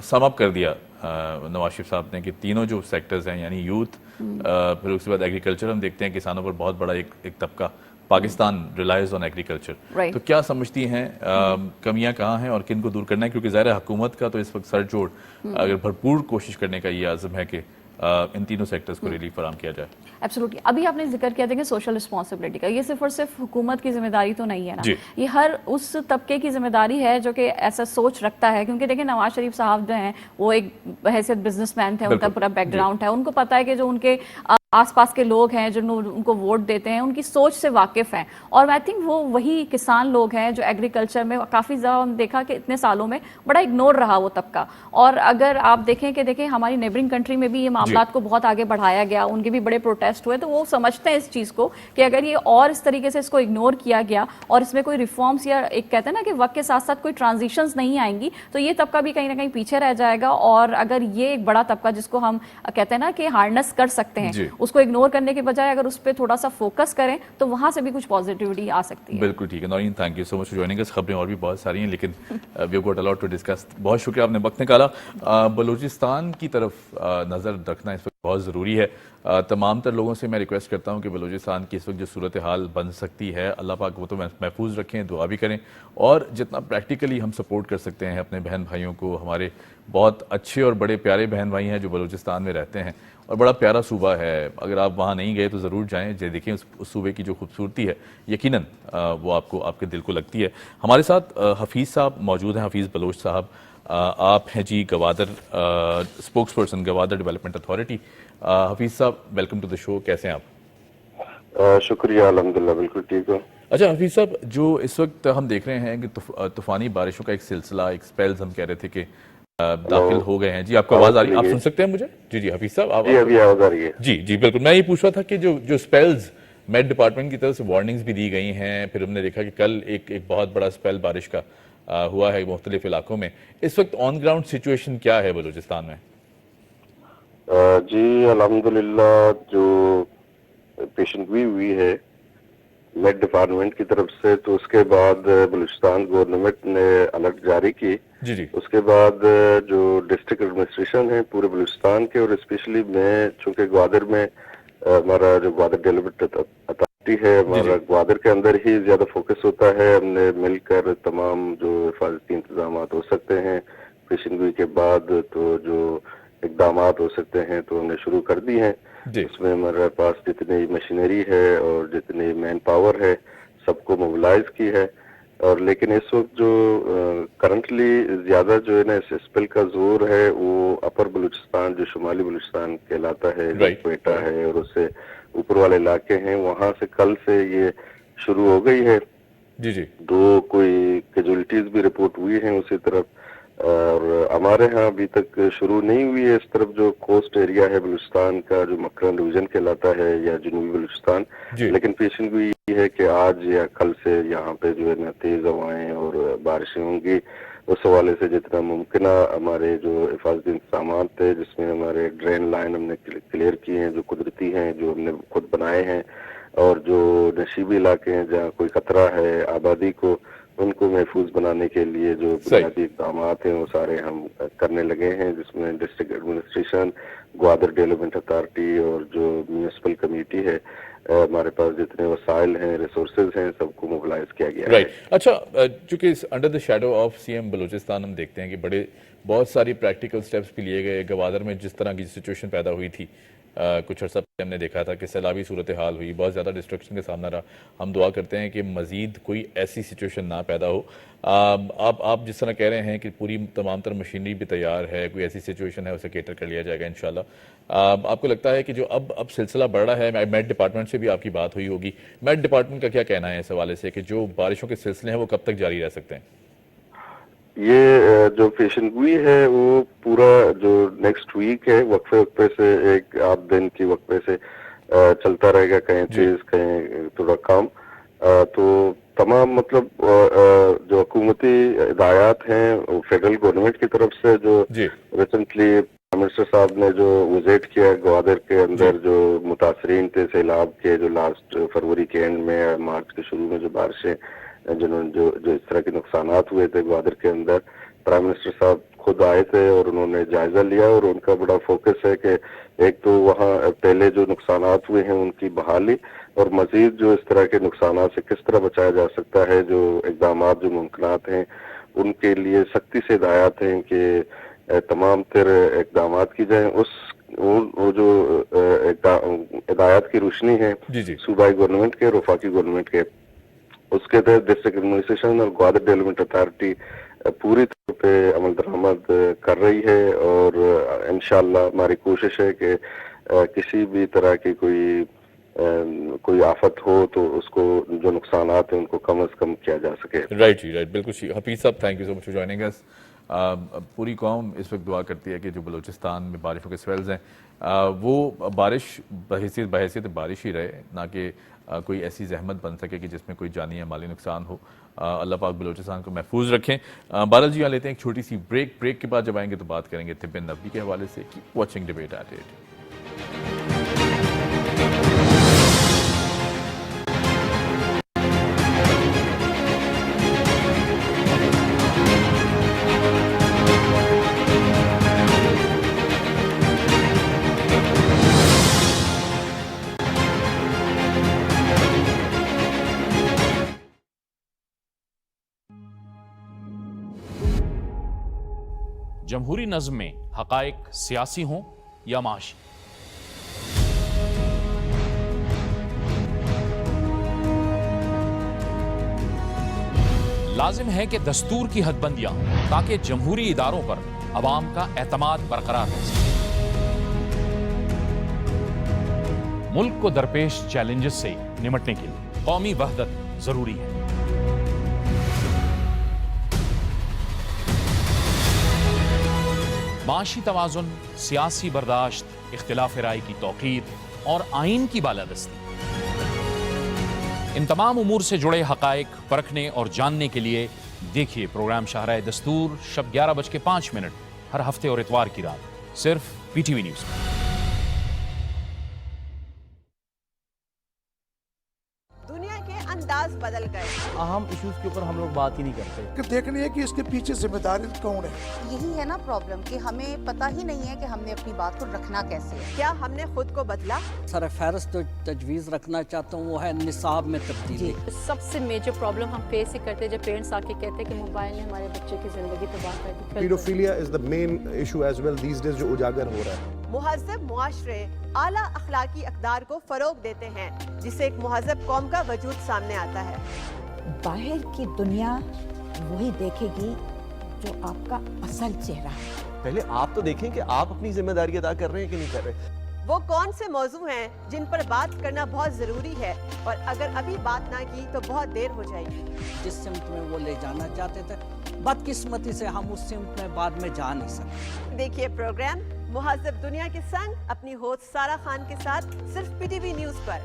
سم اپ کر دیا نواز شریف صاحب نے کہ تینوں جو سیکٹرز ہیں، یعنی یوتھ، پھر اس کے بعد ایگریکلچر، ہم دیکھتے ہیں کسانوں پر بہت بڑا ایک طبقہ پاکستان ریلائز آن ایگریکلچر، تو کیا سمجھتی ہیں کمیاں کہاں ہیں اور کن کو دور کرنا ہے؟ کیونکہ ظاہر حکومت کا تو اس وقت سر جوڑ اگر بھرپور کوشش کرنے کا یہ عزم ہے کہ ان تینوں سیکٹرز کو ریلیف فراہم کیا جائے؟ ایبسولوٹلی. ابھی آپ نے ذکر کیا تھا کہ سوشل رسپانسبلٹی کا، یہ صرف اور صرف حکومت کی ذمہ داری تو نہیں ہے نا، یہ ہر اس طبقے کی ذمہ داری ہے جو کہ ایسا سوچ رکتا ہے. کیونکہ دیکھیں نواز شریف صاحب جو ہیں وہ ایک حیثیت بزنس مین تھے، ان کا پورا بیک گراؤنڈ ہے، ان کو پتا ہے کہ جو ان کے آس پاس کے لوگ ہیں جو ان کو ووٹ دیتے ہیں ان کی سوچ سے واقف ہیں. اور آئی تھنک وہ وہی کسان لوگ ہیں جو ایگریکلچر میں کافی زیادہ ہم دیکھا کہ اتنے سالوں میں بڑا اگنور رہا وہ طبقہ. اور اگر آپ دیکھیں کہ ہماری نیبرنگ کنٹری میں بھی یہ معاملات کو بہت آگے بڑھایا گیا، ان کے بھی بڑے پروٹیسٹ ہوئے، تو وہ سمجھتے ہیں اس چیز کو کہ اگر یہ اور اس طریقے سے اس کو اگنور کیا گیا اور اس میں کوئی ریفارمز یا ایک کہتے ہیں نا کہ وقت کے ساتھ ساتھ کوئی ٹرانزیشنز نہیں آئیں گی تو یہ طبقہ بھی کہیں نہ کہیں پیچھے رہ جائے گا. اور اگر یہ ایک بڑا طبقہ جس کو ہم کہتے ہیں نا کہ ہارنس کر سکتے ہیں، اس کو اگنور کرنے کے بجائے اگر اس پہ تھوڑا سا فوکس کریں تو وہاں سے بھی کچھ پازیٹیوٹی آ سکتی ہے. بالکل ٹھیک ہے Noreen, thank you so much for joining us. خبریں اور بھی بہت ساری ہیں لیکن وی گوٹ ا لاٹ ٹو ڈسکس. بہت شکریہ آپ نے وقت نکالا. بلوچستان کی طرف نظر رکھنا اس وقت بہت ضروری ہے. تمام تر لوگوں سے میں ریکویسٹ کرتا ہوں کہ بلوچستان کی اس وقت جو صورتحال بن سکتی ہے، اللہ پاک وہ تو محفوظ رکھیں، دعا بھی کریں، اور جتنا پریکٹیکلی ہم سپورٹ کر سکتے ہیں اپنے بہن بھائیوں کو. ہمارے بہت اچھے اور بڑے پیارے بہن بھائی ہیں جو بلوچستان میں رہتے ہیں اور بڑا پیارا صوبہ ہے. اگر آپ وہاں نہیں گئے تو ضرور جائیں، دیکھیں اس صوبے کی جو خوبصورتی ہے یقیناً وہ آپ کے دل کو لگتی ہے. ہمارے ساتھ حفیظ صاحب موجود ہیں، حفیظ بلوچ صاحب. آپ ہیں جی Gwadar spokesperson Gwadar development authority. Hafeez صاحب ویلکم ٹو دا شو، کیسے ہیں آپ؟ شکریہ، الحمدللہ بالکل ٹھیک ہوں. اچھا حفیظ صاحب، جو اس وقت ہم دیکھ رہے ہیں کہ طوفانی بارشوں کا ایک سلسلہ، ایک سپیلز ہم کہہ رہے تھے کہ داخل ہو گئے ہیں. جی آپ کو آواز آ رہی ہے؟ آپ سن سکتے ہیں مجھے؟ جی جی حفیظ صاحب جی ابھی آواز آ رہی ہے. جی جی بالکل. میں یہ پوچھ رہا تھا کہ جو سپیلز میٹ ڈپارٹمنٹ کی طرف سے وارننگز بھی دی گئی ہیں، پھر ہم نے دیکھا کہ کل ایک بہت بڑا سپیل بارش کا ہوا ہے مختلف علاقوں میں. اس وقت آن گراؤنڈ سچویشن کیا ہے بلوچستان میں؟ جی الحمدللہ جو پیشن گوئی ہوئی ہے میٹ ڈپارٹمنٹ کی طرف سے، تو اس کے بعد بلوچستان گورنمنٹ نے الرٹ جاری کی. جی جی. اس کے بعد جو ڈسٹرکٹ ایڈمنسٹریشن ہے پورے بلوچستان کے، اور اسپیشلی میں چونکہ گوادر میں ہمارا جو گوادر ڈیولپمنٹ اتھارٹی ہے ہمارا گوادر کے اندر ہی زیادہ فوکس ہوتا ہے. ہم نے مل کر تمام جو حفاظتی انتظامات ہو سکتے ہیں پیشن گوئی کے بعد، تو جو اقدامات ہو سکتے ہیں تو ہم نے شروع کر دی ہیں. اس میں ہمارے پاس جتنی مشینری ہے اور جتنی مین پاور ہے سب کو موبلائز کی ہے. اور لیکن اس وقت جو کرنٹلی زیادہ جو ہے نا اس اسپل کا زور ہے وہ اپر بلوچستان جو شمالی بلوچستان کہلاتا ہے، کوئٹہ ہے اور اس سے اوپر والے علاقے ہیں، وہاں سے کل سے یہ شروع ہو گئی ہے. جی جی. دو کوئی کیجولیٹیز بھی رپورٹ ہوئی ہیں اسی طرف، اور ہمارے ہاں ابھی تک شروع نہیں ہوئی ہے اس طرف جو کوسٹ ایریا ہے بلوچستان کا جو مکران ڈویژن کہلاتا ہے یا جنوبی بلوچستان. لیکن پیشن گوئی یہ ہے کہ آج یا کل سے یہاں پہ جو ہے نا تیز ہوائیں اور بارشیں ہوں گی. اس حوالے سے جتنا ممکنہ ہمارے جو حفاظتی انتظامات تھے جس میں ہمارے ڈرین لائن ہم نے کلیئر کیے ہیں جو قدرتی ہیں جو ہم نے خود بنائے ہیں، اور جو نشیبی علاقے ہیں جہاں کوئی خطرہ ہے آبادی کو ان کو محفوظ بنانے کے لیے جو بنیادی اقدامات ہیں وہ سارے ہم کرنے لگے ہیں، جس میں district administration, Gwadar development authority اور جو میونسپل کمیٹی ہے، ہمارے پاس جتنے وسائل ہیں ریسورسز ہیں سب کو موبلائز کیا گیا ہے. اچھا، چونکہ under the shadow of C M Balochistan ہم دیکھتے ہیں کہ بہت ساری پریکٹیکل سٹیپس بھی لیے گئے. گوادر میں جس طرح کی سچویشن پیدا ہوئی تھی کچھ عرصہ پہلے ہم نے دیکھا تھا کہ سیلابی صورتحال ہوئی، بہت زیادہ ڈسٹرکشن کا سامنا رہا. ہم دعا کرتے ہیں کہ مزید کوئی ایسی سچویشن نہ پیدا ہو. آپ جس طرح کہہ رہے ہیں کہ پوری تمام تر مشینری بھی تیار ہے، کوئی ایسی سچویشن ہے اسے کیٹر کر لیا جائے گا انشاءاللہ. آپ کو لگتا ہے کہ جو اب سلسلہ بڑھ رہا ہے، میٹ ڈپارٹمنٹ سے بھی آپ کی بات ہوئی ہوگی، میٹ ڈپارٹمنٹ کا کیا کہنا ہے اس حوالے سے کہ جو بارشوں کے سلسلے ہیں وہ کب تک جاری رہ سکتے ہیں؟ یہ جو پیشن گوئی ہے وہ پورا جو نیکسٹ ویک ہے وقفے سے ایک آدھ دن کی وقفے سے چلتا رہے گا، کہیں تیز کہیں تھوڑا کم. تو تمام مطلب جو حکومتی ہدایات ہیں فیڈرل گورنمنٹ کی طرف سے جو ریسنٹلی پرائم منسٹر صاحب نے جو وزٹ کیا گوادر کے اندر جو متاثرین تھے سیلاب کے، جو لاسٹ فروری کے اینڈ میں مارچ کے شروع میں جو بارشیں جنہوں نے جو اس طرح کے نقصانات ہوئے تھے گوادر کے اندر، پرائم منسٹر صاحب خود آئے تھے اور انہوں نے جائزہ لیا. اور ان کا بڑا فوکس ہے کہ ایک تو وہاں پہلے جو نقصانات ہوئے ہیں ان کی بحالی، اور مزید جو اس طرح کے نقصانات سے کس طرح بچایا جا سکتا ہے، جو اقدامات جو ممکنات ہیں ان کے لیے سختی سے ہدایات ہیں کہ تمام تر اقدامات کی جائیں. اس وہ جو ہدایات کی روشنی ہے جی جی صوبائی گورنمنٹ کے اور وفاقی گورنمنٹ کے، اس کے تحت ڈسٹرکٹ ایڈمنسٹریشن اور گوادر ڈیولپمنٹ اتھارٹی پوری طور پہ عمل درآمد کر رہی ہے، اور انشاءاللہ ہماری کوشش ہے کہ کسی بھی طرح کی کوئی آفت ہو تو اس کو جو نقصانات ہیں ان کو کم از کم کیا جا سکے. رائٹ جی رائٹ، بالکل. حفیظ صاحب thank you so much for joining us. پوری قوم اس وقت دعا کرتی ہے کہ جو بلوچستان میں بارشوں کے سویلز ہیں وہ بارش بحیثیت بارش ہی رہے، نہ کہ کوئی ایسی زحمت بن سکے کہ جس میں کوئی جانی یا مالی نقصان ہو. اللہ پاک بلوچستان کو محفوظ رکھیں. بہرحال جی یہاں لیتے ہیں ایک چھوٹی سی بریک کے بعد جب آئیں گے تو بات کریں گے طب نبوی کے حوالے سے. Keep watching debate at 8. جمہوری نظم میں حقائق سیاسی ہوں یا معاشی، لازم ہے کہ دستور کی حد بندیاں ہوں تاکہ جمہوری اداروں پر عوام کا اعتماد برقرار رہ سکے. ملک کو درپیش چیلنجز سے نمٹنے کے لیے قومی وحدت ضروری ہے. معاشی توازن، سیاسی برداشت، اختلاف رائے کی توقیر اور آئین کی بالادستی، ان تمام امور سے جڑے حقائق پرکھنے اور جاننے کے لیے دیکھیے پروگرام شاہراہ دستور شب 11:05 ہر ہفتے اور اتوار کی رات صرف پی ٹی وی نیوز پر. انداز بدل گئے. اہم ایشوز کے اوپر ہم لوگ بات ہی نہیں کرتے کہ دیکھنی ہے کہ اس کے پیچھے ذمہ دار کون ہے. یہی ہے نا پرابلم کہ ہمیں پتہ ہی نہیں ہے کہ ہم نے اپنی بات کو رکھنا کیسے ہے. کیا ہم نے خود کو بدلا؟ سر فہرست جو تجویز رکھنا چاہتا ہوں وہ ہے نصاب میں تبدیلی. سب سے میجر پرابلم ہم فیس ہی کرتے جب پیرنٹس آ کے کہتے کہ موبائل نے ہمارے بچے کی زندگی تباہ کر دی. Paedophilia is the main issue as well these days جو اجاگر ہو رہا ہے. مہذب معاشرے اعلیٰ اخلاقی اقدار کو فروغ دیتے ہیں جس سے ایک مہذب قوم کا وجود سامنے آتا ہے. باہر کی دنیا وہی دیکھے گی جو آپ کا اصل چہرہ ہے. پہلے آپ تو دیکھیں کہ آپ اپنی ذمہ داری ادا کر رہے ہیں کہ نہیں کر رہے. وہ کون سے موضوع ہیں جن پر بات کرنا بہت ضروری ہے اور اگر ابھی بات نہ کی تو بہت دیر ہو جائے گی. جس سمت میں وہ لے جانا چاہتے تھے بدقسمتی سے ہم اس سمت میں بعد میں جا نہیں سکتے. دیکھیے پروگرام مہذب دنیا کے سنگ اپنی ہوسٹ سارا خان کے ساتھ صرف P T V news per.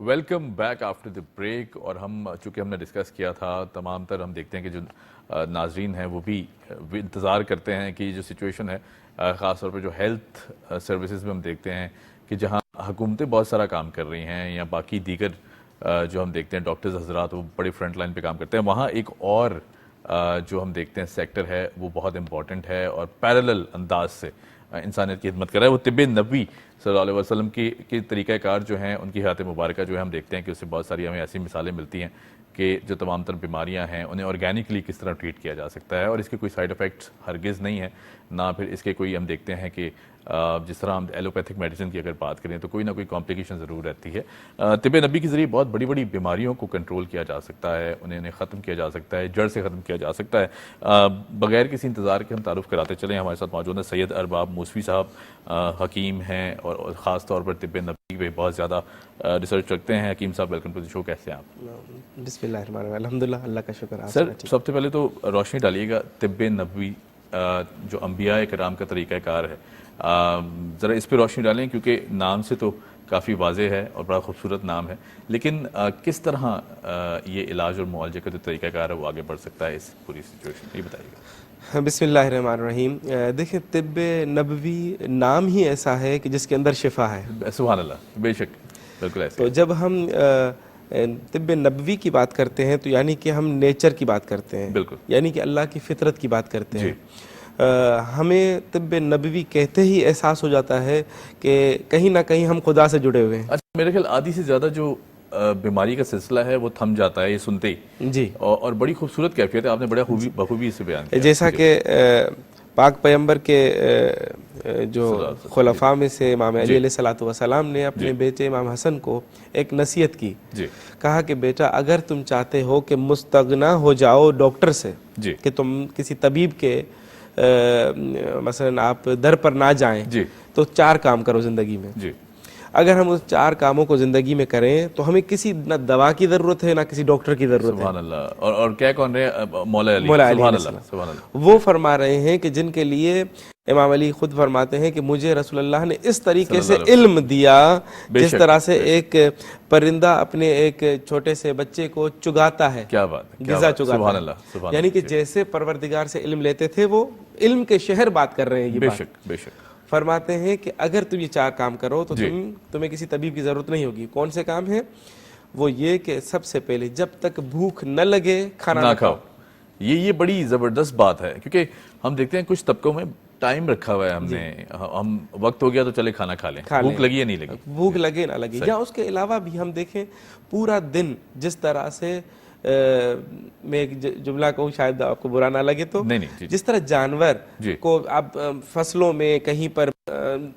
Welcome back after the break. اور چونکہ ہم نے ڈسکس کیا تھا تمام تر ہم دیکھتے ہیں کہ جو ناظرین ہیں وہ بھی انتظار کرتے ہیں کہ جو سچویشن ہے خاص طور پہ جو ہیلتھ سروسز میں ہم دیکھتے ہیں کہ جہاں حکومتیں بہت سارا کام کر رہی ہیں یا باقی دیگر جو ہم دیکھتے ہیں ڈاکٹرز حضرات وہ بڑی فرنٹ لائن پہ کام کرتے ہیں، وہاں ایک اور جو ہم دیکھتے ہیں سیکٹر ہے وہ بہت امپورٹنٹ ہے اور پیرلل انداز سے انسانیت کی خدمت کر رہا ہے. وہ طب نبوی صلی اللہ علیہ وسلم کی طریقہ کار جو ہیں ان کی حیات مبارکہ جو ہے ہم دیکھتے ہیں کہ اس سے بہت ساری ہمیں ایسی مثالیں ملتی ہیں کہ جو تمام تر بیماریاں ہیں انہیں آرگینکلی کس طرح ٹریٹ کیا جا سکتا ہے اور اس کے کوئی سائیڈ ایفیکٹس ہرگز نہیں ہیں، نہ پھر اس کے کوئی ہم دیکھتے ہیں کہ جس طرح ہم ایلوپیتھک میڈیسن کی اگر بات کریں تو کوئی نہ کوئی کمپلیکیشن ضرور رہتی ہے. طب نبی کے ذریعے بہت بڑی بڑی بیماریوں کو کنٹرول کیا جا سکتا ہے، انہیں ختم کیا جا سکتا ہے، جڑ سے ختم کیا جا سکتا ہے. بغیر کسی انتظار کے ہم تعارف کراتے چلیں. ہمارے ساتھ موجود ہیں سید ارباب موسوی صاحب، حکیم ہیں اور خاص طور پر طب نبوی پہ بہت زیادہ ریسرچ رکھتے ہیں. حکیم صاحب ویلکم ٹو دی شو، کیسے ہیں آپ؟ بسم اللہ الرحمن الرحیم، الحمدللہ، اللہ کا شکر. سر سب سے پہلے تو روشنی ڈالیے گا طب نبوی جو انبیاء کرام کا طریقہ کار ہے، ذرا اس پہ روشنی ڈالیں کیونکہ نام سے تو کافی واضح ہے اور بڑا خوبصورت نام ہے، لیکن کس طرح یہ علاج اور معالجے کا جو طریقہ کار ہے وہ آگے بڑھ سکتا ہے اس پوری سچویشن میں، یہ بتائیے گا. بسم اللہ الرحمن الرحیم. دیکھیں طب نبوی نام ہی ایسا ہے کہ جس کے اندر شفا ہے. سبحان اللہ، بے شک بالکل ایسے. تو جب ہم طب نبوی کی بات کرتے ہیں تو یعنی کہ ہم نیچر کی بات کرتے ہیں, بالکل, یعنی کہ اللہ کی فطرت کی بات کرتے ہیں. ہمیں طب نبوی کہتے ہی احساس ہو جاتا ہے کہ کہیں نہ کہیں ہم خدا سے جڑے ہوئے ہیں. اچھا, میرے خیال آدھی سے زیادہ جو بیماری کا سلسلہ ہے وہ تھم جاتا ہے یہ سنتے ہی, جی, اور بڑی خوبصورت کیفیت ہے, آپ نے بڑا بخوبی اسے بیان کیا. جیسا کہ پاک پیغمبر کے جو خلفاء میں سے امام علی علیہ الصلوۃ والسلام نے اپنے بیٹے امام حسن کو ایک نصیحت کی, کہا کہ بیٹا اگر تم چاہتے ہو کہ مستغنا ہو جاؤ ڈاکٹر سے, کہ تم کسی طبیب کے مثلا آپ در پر نہ جائیں, تو 4 کام کرو زندگی میں. اگر ہم اس 4 کاموں کو زندگی میں کریں تو ہمیں کسی نہ دوا کی ضرورت ہے نہ کسی ڈاکٹر کی ضرورت ہے. سبحان اللہ. اور کیا کون رہے مولا علی, سبحان اللہ. وہ فرما رہے ہیں کہ جن کے لیے امام علی خود فرماتے ہیں کہ مجھے رسول اللہ نے اس طریقے سے علم دیا جس طرح سے ایک پرندہ اپنے ایک چھوٹے سے بچے کو چگاتا ہے, کیا بات ہے, غذا چگاتا ہے, یعنی کہ جیسے پروردگار سے علم لیتے تھے وہ علم کے شہر بات کر رہے ہیں. یہ بے شک, بے شک. فرماتے ہیں کہ اگر تم یہ 4 کام کرو تو تمہیں کسی طبیب کی ضرورت نہیں ہوگی. کون سے کام ہیں وہ؟ یہ کہ سب سے پہلے جب تک بھوک نہ لگے کھانا نہ کھاؤ. یہ بڑی زبردست بات ہے, کیونکہ ہم دیکھتے ہیں کچھ طبقوں میں ٹائم رکھا ہوا ہے ہم نے, ہم وقت ہو گیا تو چلے کھانا کھا لیں, بھوک لگی یا نہیں لگی, بھوک لگے نہ لگے. یا اس کے علاوہ بھی ہم دیکھیں پورا دن جس طرح سے میں ایک جملہ کہوں شاید آپ کو برا نہ لگے تو, جس طرح جانور کو آپ فصلوں میں کہیں پر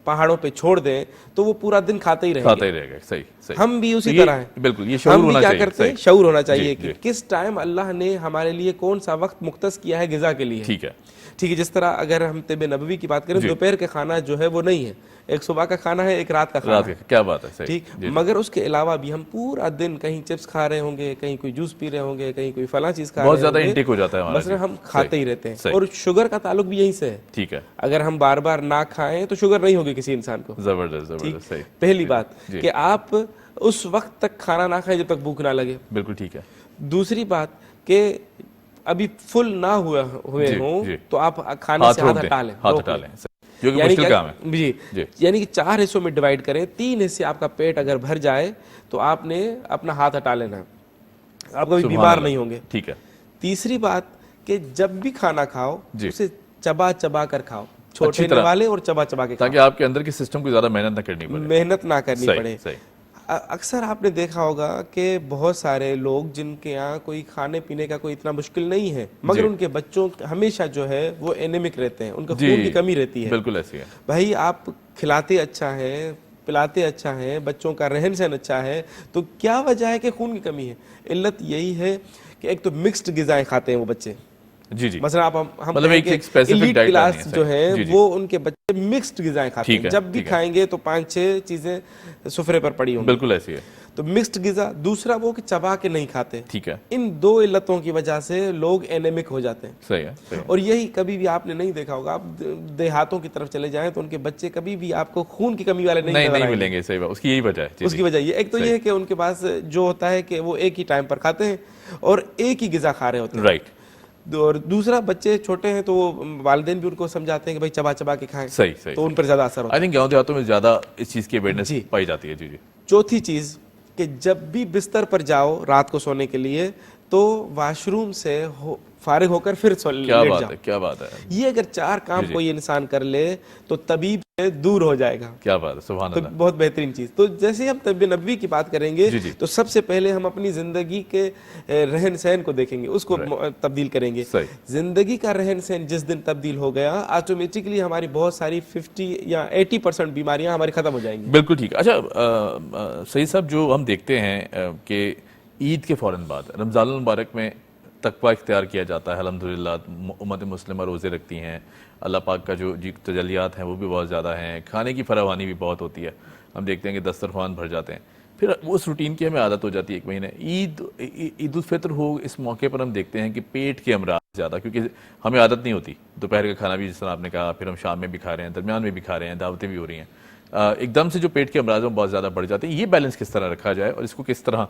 پہاڑوں پہ چھوڑ دیں تو وہ پورا دن کھاتے ہی رہیں گے. صحیح. ہم بھی اسی طرح ہیں. بالکل, یہ شعور ہونا چاہیے. ہم بھی کیا کرتے ہیں, شعور ہونا چاہیے کہ کس ٹائم اللہ نے ہمارے لیے کون سا وقت مختص کیا ہے غذا کے لیے. ٹھیک ہے. جس طرح اگر ہم طب نبوی کی بات کریں, دوپہر کا کھانا جو ہے وہ نہیں ہے, ایک صبح کا کھانا ہے, ایک رات کا کھانا ہے. کیا بات ہے, ٹھیک. مگر اس کے علاوہ بھی ہم پورا دن کہیں چپس کھا رہے ہوں گے, کہیں کوئی جوس پی رہے ہوں گے, کہیں کوئی فلاں چیز کھا رہے ہوں گے, بہت زیادہ انٹیک ہو جاتا ہے ہمارا, مثلا ہم کھاتے ہی رہتے ہیں. اور شوگر کا تعلق بھی یہیں سے ہے. ٹھیک ہے. اگر ہم بار بار نہ کھائیں تو شوگر نہیں ہوگی کسی انسان کو. زبردست. پہلی بات کہ آپ اس وقت تک کھانا نہ کھائیں جب تک بھوک نہ لگے. بالکل ٹھیک ہے. دوسری بات کہ ابھی فل نہ ہوئے ہوں تو آپ کھانے سے ہاتھ ہٹا لیں, جو کہ مشکل کام ہے. جی, یعنی کہ 4 حصوں میں ڈیوائیڈ کریں. 3 حصے آپ کا پیٹ اگر بھر جائے تو آپ نے اپنا ہاتھ ہٹا لینا, آپ کبھی بیمار نہیں ہوں گے. ٹھیک ہے. تیسری بات کہ جب بھی کھانا کھاؤ اسے چبا چبا کر کھاؤ, چھوٹے والے اور چبا چبا کے, تاکہ آپ کے اندر کے سسٹم کو زیادہ محنت نہ کرنی پڑے. اکثر آپ نے دیکھا ہوگا کہ بہت سارے لوگ جن کے یہاں کوئی کھانے پینے کا کوئی اتنا مشکل نہیں ہے مگر ان کے بچوں ہمیشہ جو ہے وہ اینیمک رہتے ہیں, ان کا خون کی کمی رہتی ہے. بالکل ایسی ہے. بھائی آپ کھلاتے اچھا ہے, پلاتے اچھا ہے, بچوں کا رہن سہن اچھا ہے, تو کیا وجہ ہے کہ خون کی کمی ہے؟ علت یہی ہے کہ ایک تو مکسڈ غذائیں کھاتے ہیں وہ بچے. مثلا آپ ہم ایلیٹ کلاس جو ہے وہ ان کے بچے مکسڈ غذائیں کھاتے ہیں, جب بھی کھائیں گے تو 5-6 چیزیں سفرے پر پڑی ہوں. بالکل ایسی ہے. تو مکسڈ غذا. دوسرا وہ کہ چبا کے نہیں کھاتے. ٹھیک ہے. ان 2 علتوں کی وجہ سے لوگ اینیمک ہو جاتے ہیں. صحیح ہے. اور یہی کبھی بھی آپ نے نہیں دیکھا ہوگا, آپ دیہاتوں کی طرف چلے جائیں تو ان کے بچے کبھی بھی آپ کو خون کی کمی والے نہیں ملیں گے. صحیح بات, اس کی یہی وجہ ہے. اس کی وجہ یہ ایک تو یہ ہے کہ ان کے پاس جو ہوتا ہے کہ وہ ایک ہی ٹائم پر کھاتے ہیں اور ایک ہی غذا کھا رہے ہوتے ہیں. رائٹ. اور دوسرا بچے چھوٹے ہیں تو وہ والدین بھی ان کو سمجھاتے ہیں کہ بھائی چبا چبا کے کھائیں. صحیح. تو ان پر زیادہ اثر ہوتا ہے. آئی تھنک گاؤں دیہاتوں میں زیادہ اس چیز کی اویئرنیس پائی جاتی ہے. جی. چوتھی چیز کہ جب بھی بستر پر جاؤ رات کو سونے کے لیے تو واش روم سے فارغ ہو کر پھر لیٹ جاؤ. کیا بات ہے. یہ اگر 4 کام کوئی انسان کر لے تو طبیب سے دور ہو جائے گا. کیا بات ہے. سبحان اللہ. بہت بہترین چیز. تو جیسے ہم طب نبوی کی بات کریں گے تو سب سے پہلے ہم اپنی زندگی کے رہن سہن کو دیکھیں گے, اس کو تبدیل کریں گے. زندگی کا رہن سہن جس دن تبدیل ہو گیا آٹومیٹکلی ہماری بہت ساری 50 یا 80% بیماریاں ہماری ختم ہو جائیں گی. بالکل ٹھیک. اچھا سعید صاحب, جو ہم دیکھتے ہیں کہ عید کے فوراً بعد رمضان المبارک میں تقویٰ اختیار کیا جاتا ہے, الحمدللہ امت مسلمہ روزے رکھتی ہیں, اللہ پاک کا جو تجلیات ہیں وہ بھی بہت زیادہ ہیں, کھانے کی فراوانی بھی بہت ہوتی ہے, ہم دیکھتے ہیں کہ دسترخوان بھر جاتے ہیں, پھر اس روٹین کی ہمیں عادت ہو جاتی ہے. 1 مہینے عید الفطر ہو, اس موقع پر ہم دیکھتے ہیں کہ پیٹ کے امراض زیادہ, کیونکہ ہمیں عادت نہیں ہوتی دوپہر کا کھانا بھی, جس طرح آپ نے کہا, پھر ہم شام میں بھی کھا رہے ہیں, درمیان میں بھی کھا رہے ہیں, دعوتیں بھی ہو رہی ہیں, ایک دم سے جو پیٹ کے امراض میں بہت زیادہ بڑھ جاتے ہیں. یہ بیلنس کس طرح رکھا جائے اور اس کو کس طرح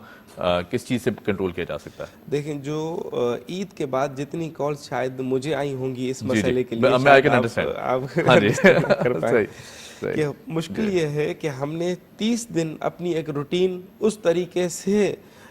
کس چیز سے کنٹرول کیا جا سکتا ہے؟ دیکھیں, جو عید کے بعد جتنی کالز شاید مجھے آئی ہوں گی اس مسئلے کے لیے, کہ مشکل یہ ہے کہ ہم نے 30 دن اپنی ایک روٹین اس طریقے سے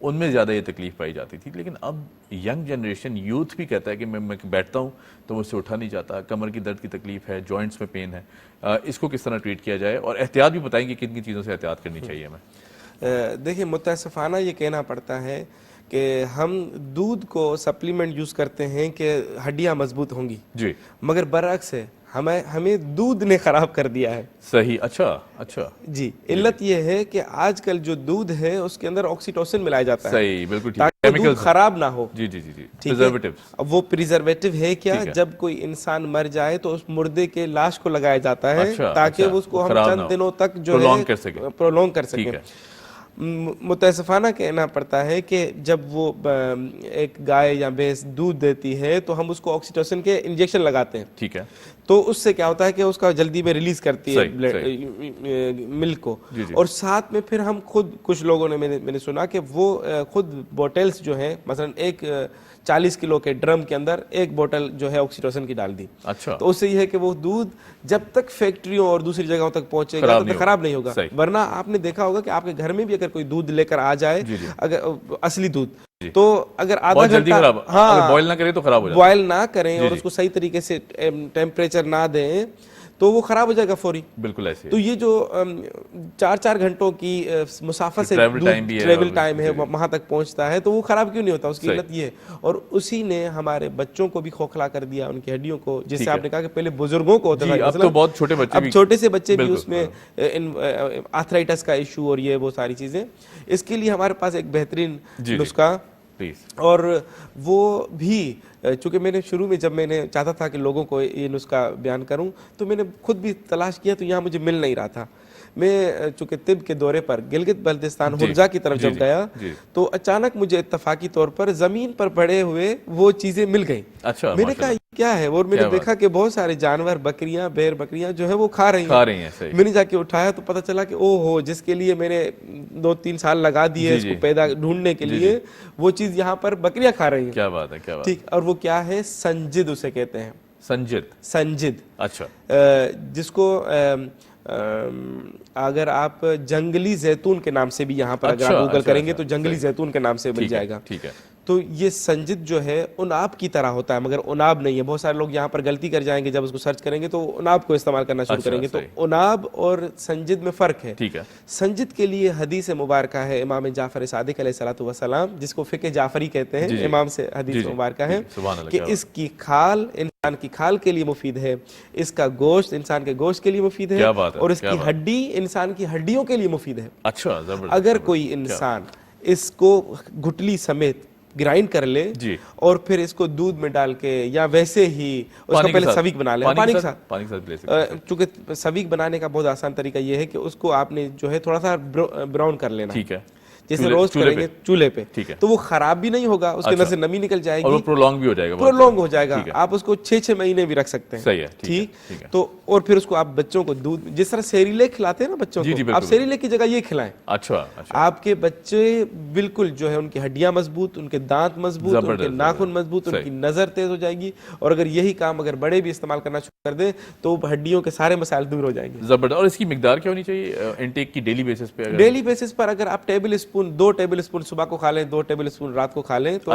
ان میں زیادہ یہ تکلیف پائی جاتی تھی. لیکن اب ینگ جنریشن یوتھ بھی کہتا ہے کہ میں بیٹھتا ہوں تو مجھ سے اٹھا نہیں جاتا, کمر کی درد کی تکلیف ہے, جوائنٹس میں پین ہے. اس کو کس طرح ٹریٹ کیا جائے, اور احتیاط بھی بتائیں گے کن کن چیزوں سے احتیاط کرنی چاہیے ہمیں. دیکھیں متاسفانہ یہ کہنا پڑتا ہے کہ ہم دودھ کو سپلیمنٹ یوز کرتے ہیں کہ ہڈیاں مضبوط ہوں گی, جی, مگر برعکس ہے, ہمیں دودھ نے خراب کر دیا ہے. صحیح, اچھا جی, علت یہ ہے کہ آج کل جو دودھ ہے اس کے اندر آکسیٹوسن ملایا جاتا ہے. صحیح, بالکل ٹھیک, تاکہ دودھ خراب نہ ہو. جی, پریزرویٹو. اب وہ پریزرویٹو ہے کیا, جب کوئی انسان مر جائے تو اس مردے کے لاش کو لگایا جاتا ہے تاکہ اس کو ہم چند دنوں تک جو ہے پرولونگ کر سکیں. متاسفانہ کہنا پڑتا ہے کہ جب وہ ایک گائے یا بھینس دودھ دیتی ہے تو ہم اس کو آکسیٹوسن کے انجیکشن لگاتے ہیں. ٹھیک ہے. تو اس سے کیا ہوتا ہے کہ اس کا جلدی میں ریلیز کرتی ہے ملک کو. اور ساتھ میں پھر ہم خود, کچھ لوگوں نے میں نے سنا کہ وہ خود بوٹلز جو ہیں, مثلا ایک 40 کلو کے ڈرم کے اندر ایک بوٹل جو ہے آکسیٹوسن کی ڈال دی. اچھا. تو اس سے یہ ہے کہ وہ دودھ جب تک فیکٹریوں اور دوسری جگہوں تک پہنچے گا تو خراب نہیں ہوگا. ورنہ آپ نے دیکھا ہوگا کہ آپ کے گھر میں بھی اگر کوئی دودھ لے کر آ جائے, اگر اصلی دودھ, تو اگر آدھا گھنٹہ بوائل نہ کریں تو خراب ہو جائے, بوائل نہ کریں اور اس کو صحیح طریقے سے ٹیمپریچر نہ دیں تو وہ خراب ہو جائے گا فوری. بالکل ایسے. تو یہ جو 4 گھنٹوں کی مسافت سے ٹریول ٹائم ہے وہاں تک پہنچتا ہے, تو وہ خراب کیوں نہیں ہوتا, اس کی علت یہ ہے. اور اسی نے ہمارے بچوں کو بھی کھوکھلا کر دیا, ان کی ہڈیوں کو, جس سے آپ نے کہا کہ پہلے بزرگوں کو ہوتا تھا, اب تو بہت چھوٹے بچے بھی, اب چھوٹے سے بچے بھی اس میں آرتھرائٹس کا ایشو اور یہ وہ ساری چیزیں. اس کے لیے ہمارے پاس ایک بہترین نسخہ, اور وہ بھی چونکہ میں نے شروع میں جب میں نے چاہتا تھا کہ لوگوں کو یہ نسخہ بیان کروں تو میں نے خود بھی تلاش کیا, تو یہاں مجھے مل نہیں رہا تھا. میں چونکہ طب کے دورے پر گلگت بلتستان ہرجا کی طرف جب گیا تو اچانک مجھے اتفاقی طور پر زمین پر پڑے ہوئے وہ چیزیں مل گئیں. اچھا, میں نے کہا کیا ہے, اور میں نے دیکھا کہ بہت سارے جانور, بکریاں, بیر بکریاں جو ہے وہ کھا رہی ہیں. میں نے جا کے اٹھایا تو پتہ چلا کہ او ہو, جس کے لیے میں نے 2-3 سال لگا دیے اس کو پیدا ڈھونڈنے کے لیے, وہ چیز یہاں پر بکریاں کھا رہی ہیں. کیا بات ہے, کیا بات. ٹھیک. اور وہ کیا ہے, سنجد اسے کہتے ہیں. سنجد. اچھا. جس کو اگر آپ جنگلی زیتون کے نام سے بھی یہاں پر اگر آپ گوگل کریں گے تو جنگلی زیتون کے نام سے مل جائے گا. ٹھیک ہے. تو یہ سنجد جو ہے اناب کی طرح ہوتا ہے, مگر اناب نہیں ہے. بہت سارے لوگ یہاں پر غلطی کر جائیں گے, جب اس کو سرچ کریں گے تو اناب کو استعمال کرنا شروع کریں گے. تو اناب اور سنجد میں فرق ہے. ٹھیک ہے. سنجد کے لیے حدیث مبارکہ ہے امام جعفر صادق علیہ الصلوۃ والسلام, جس کو فقہ جعفری کہتے ہیں, امام سے حدیث مبارکہ ہے کہ اس کی کھال انسان کی کھال کے لیے مفید ہے, اس کا گوشت انسان کے گوشت کے لیے مفید ہے, اور اس کی ہڈی انسان کی ہڈیوں کے لیے مفید ہے. اچھا. اگر کوئی انسان اس کو گٹلی سمیت گرائنڈ کر لے اور پھر اس کو دودھ میں ڈال کے یا ویسے ہی اس کا پہلے سویک بنا لے, پانی کے ساتھ, چونکہ سویک بنانے کا بہت آسان طریقہ یہ ہے کہ اس کو آپ نے جو ہے تھوڑا سا براؤن کر لینا. ٹھیک ہے. جیسے روسٹ کریں گے چولہے پہ, تو وہ خراب بھی نہیں ہوگا, اس کے اندر سے نمی نکل جائے گی, اور وہ پرولونگ بھی ہو جائے گا, پرولونگ ہو جائے گا. آپ اس کو 6 مہینے بھی رکھ سکتے ہیں. صحیح ہے. ٹھیک. تو اور پھر اس کو آپ بچوں کو دودھ, جس طرح سیریلیک کھلاتے ہیں نا بچوں کو, آپ سیریلیک کی جگہ یہ کھلائیں. اچھا. آپ کے بچے بالکل جو ہے ان کی ہڈیاں مضبوط, ان کے دانت مضبوط, ان کے ناخن مضبوط, ان کی نظر تیز ہو جائے گی. اور اگر یہی کام اگر بڑے بھی استعمال کرنا شروع کر دیں تو ہڈیوں کے سارے مسائل دور ہو جائیں گے. زبردست. اور اس کی مقدار کیا ہونی چاہیے انٹیک کی ڈیلی بیسس پہ؟ ڈیلی بیسس پر اگر آپ 2 ٹیبل اسپون صبح کو کھا لیں, 2 ٹیبل اسپون رات کو کھا لیں تو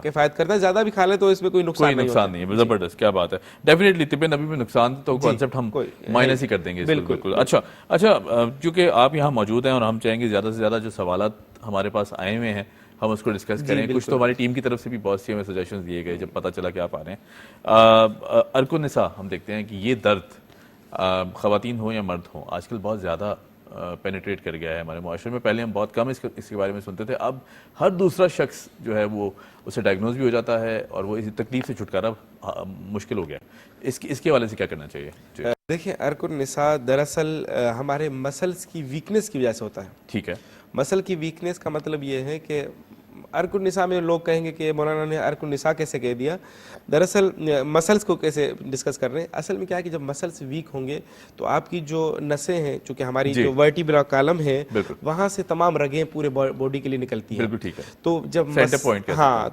کفایت کرتا ہے. زیادہ بھی کھا لیں تو اس میں کوئی نقصان نہیں ہے. زبردست, کیا بات ہے. ڈیفینیٹلی طب نبی میں نقصان تو کانسیپٹ ہم مائنس ہی کر دیں گے. بالکل. اچھا, کیونکہ آپ یہاں موجود ہیں اور ہم چاہیں گے زیادہ سے زیادہ جو سوالات ہمارے پاس آئے ہوئے ہیں ہم اس کو ڈسکس کریں. کچھ تو ہماری ٹیم کی طرف سے بھی بہت سی ہمیں سجیشنز دیے گئے جب پتہ چلا کہ آپ آ رہے ہیں. ارک النساء, ہم دیکھتے ہیں کہ یہ درد خواتین ہوں یا مرد ہوں آج کل بہت زیادہ پینیٹریٹ کر گیا ہے ہمارے معاشرے میں. پہلے ہم بہت کم اس کے بارے میں سنتے تھے, اب ہر دوسرا شخص جو ہے وہ اسے ڈائگنوز بھی ہو جاتا ہے اور وہ اسی تکلیف سے چھٹکارا مشکل ہو گیا. اس کے حوالے سے کیا کرنا چاہیے؟ دیکھیں, ارک النساء دراصل ہمارے مسلس کی ویکنس کی وجہ سے ہوتا ہے. ٹھیک ہے. مسل کی ویکنس کا مطلب یہ ہے کہ ارک النساء میں لوگ کہیں گے کہ مولانا نے ارک النساء کیسے کہہ دیا, دراصل مسلس کو کیسے ڈسکس کر رہے ہیں. اصل میں کیا ہے کہ جب مسلس ویک ہوں گے تو آپ کی جو نسیں ہیں, چونکہ ہماری جو ورٹیبرا کالم ہے وہاں سے تمام رگیں پورے باڈی کے لیے نکلتی ہیں. ٹھیک ہے. تو جب